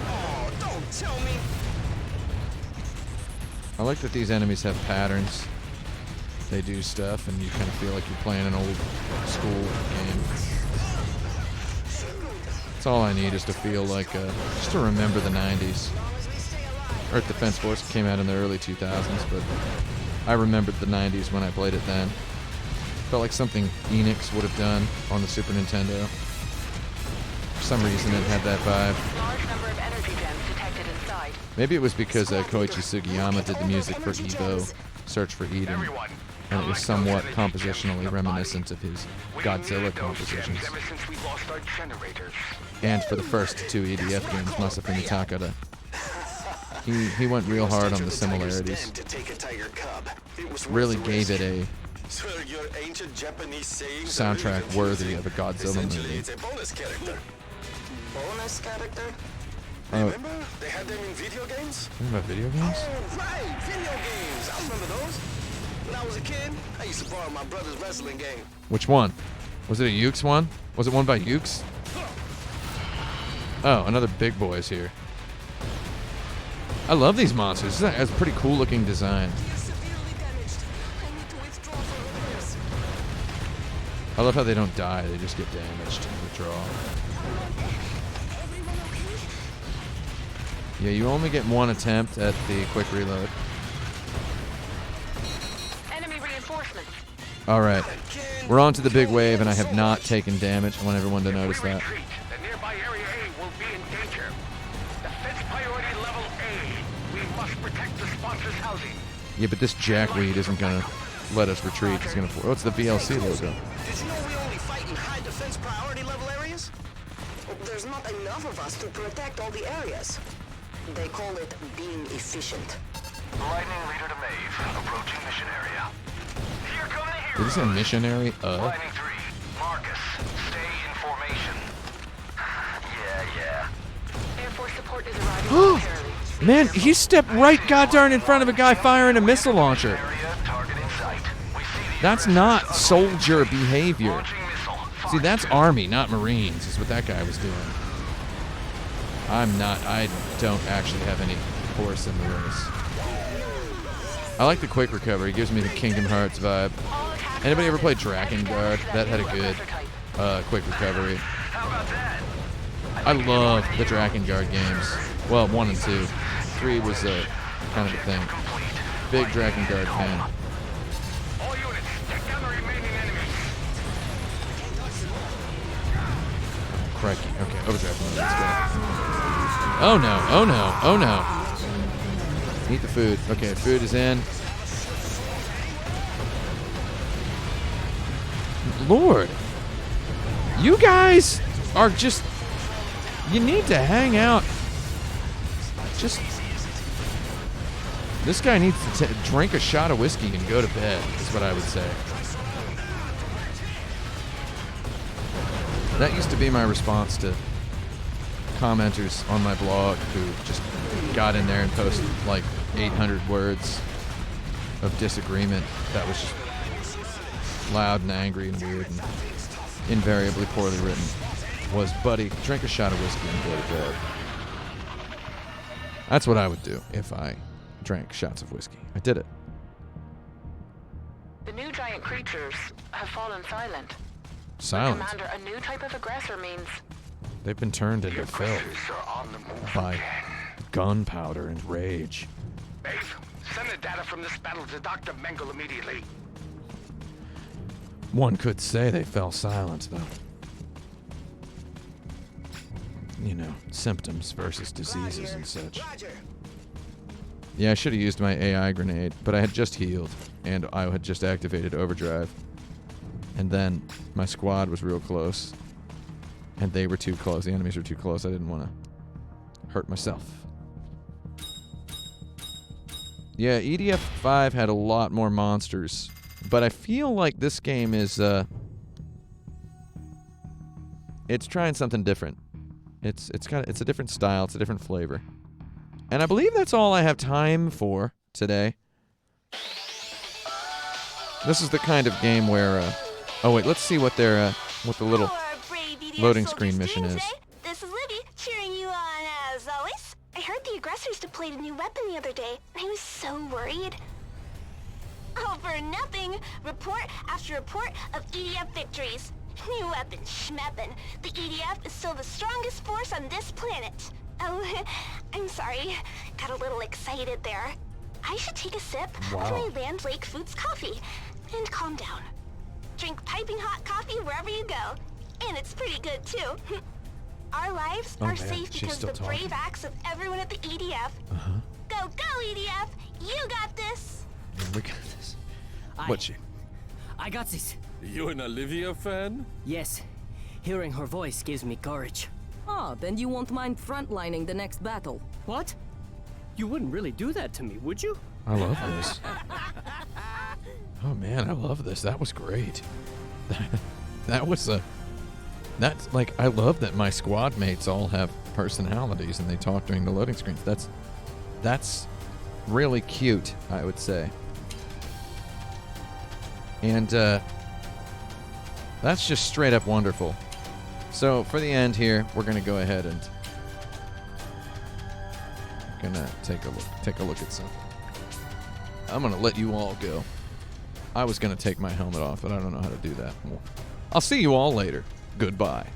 Oh, don't tell me. I like that these enemies have patterns. They do stuff, and you kind of feel like you're playing an old school game. That's all I need is to feel like, just to remember the 90s. Earth Defense Force came out in the early 2000s, but I remembered the 90s when I played it then. Felt like something Enix would have done on the Super Nintendo. For some reason it had that vibe. Large number of energy gems detected inside. Maybe it was because Koichi Sugiyama did the music for Evo, Search for Eden, and it was somewhat compositionally reminiscent of his Godzilla compositions. And for the first 2 EDF games, Masafumi Takada, he went real hard on the similarities. Really gave it a soundtrack worthy of a Godzilla movie. Bonus character? Oh, Remember? They had them in video games? about video games? Oh, right! Video games! I remember those. When I was a kid, I used to borrow my brother's wrestling game. Which one? Was it a Ukes one? Was it one by Ukes? Oh, another big boy is here. I love these monsters. This is a pretty cool looking design. I love how they don't die, they just get damaged and withdraw. Yeah, you only get one attempt at the quick reload. Enemy reinforcements. Alright, we're on to the big wave and I have not taken damage. I want everyone to notice that. The nearby area A will be in danger. Defense priority level A. We must protect the sponsor's housing. Yeah, but this jackweed isn't gonna let us retreat. It's gonna... Oh, it's the VLC logo. Did you know we only fight in high defense priority level areas? There's not enough of us to protect all the areas. They call it being efficient. Lightning leader to Maeve. Approaching mission area. Here come the heroes. Did this say missionary? Lightning 3. Marcus. Stay in formation. Yeah. Air Force support is arriving momentarily. Man, he stepped right goddarn in front of a guy firing a missile launcher. That's not soldier behavior. See, that's Army, not Marines, is what that guy was doing. I don't actually have any horse in the race. I like the quick recovery. It gives me the Kingdom Hearts vibe. Anybody ever play Drakengard? That had a good quick recovery. I love the Drakengard games. Well, 1 and 2. 3 was kind of a thing. Big Drakengard fan. All units, take down the remaining enemies. Crikey. Okay, overdrive mode. Let's go. Oh no, oh no, oh no. Eat the food. Okay, food is in. Lord. You guys are just... You need to hang out. Just... This guy needs to drink a shot of whiskey and go to bed, is what I would say. That used to be my response to commenters on my blog who just got in there and posted like 800 words of disagreement that was just loud and angry and weird and invariably poorly written. Was, buddy, drink a shot of whiskey and go to bed. That's what I would do if I drank shots of whiskey. I did it. The new giant creatures have fallen silent. Silent? Commander, a new type of aggressor means... They've been turned into filth by gunpowder and rage. Dave, send the data from this battle to Dr. Mengele immediately. One could say they fell silent, though. You know, symptoms versus diseases and such. Yeah, I should have used my AI grenade, but I had just healed, and I had just activated overdrive. And then my squad was real close, and they were too close. The enemies were too close. I didn't want to hurt myself. Yeah, EDF 5 had a lot more monsters, but I feel like this game is, it's trying something different. It's a different style. It's a different flavor. And I believe that's all I have time for today. This is the kind of game where, oh wait, let's see what their, what the little loading screen mission is. This is Libby, cheering you on as always. I heard the aggressors deployed a new weapon the other day. I was so worried. All for nothing. Report after report of EDF victories. New weapon, schmeppin'. The EDF is still the strongest force on this planet. Oh, I'm sorry. Got a little excited there. I should take a sip of my Land Lake Foods coffee and calm down. Drink piping hot coffee wherever you go. And it's pretty good, too. Our lives are safe because of the brave acts of everyone at the EDF. Go, EDF! You got this! We got this. I got this. You an Olivia fan? Yes. Hearing her voice gives me courage. Ah, then you won't mind frontlining the next battle. What? You wouldn't really do that to me, would you? I love this. Oh man, I love this. That was great. That was a... That's like, I love that my squad mates all have personalities and they talk during the loading screens. That's really cute, I would say. And that's just straight up wonderful. So for the end here, we're gonna go ahead and take a look at something. I'm gonna let you all go. I was gonna take my helmet off, but I don't know how to do that. Well, I'll see you all later. Goodbye.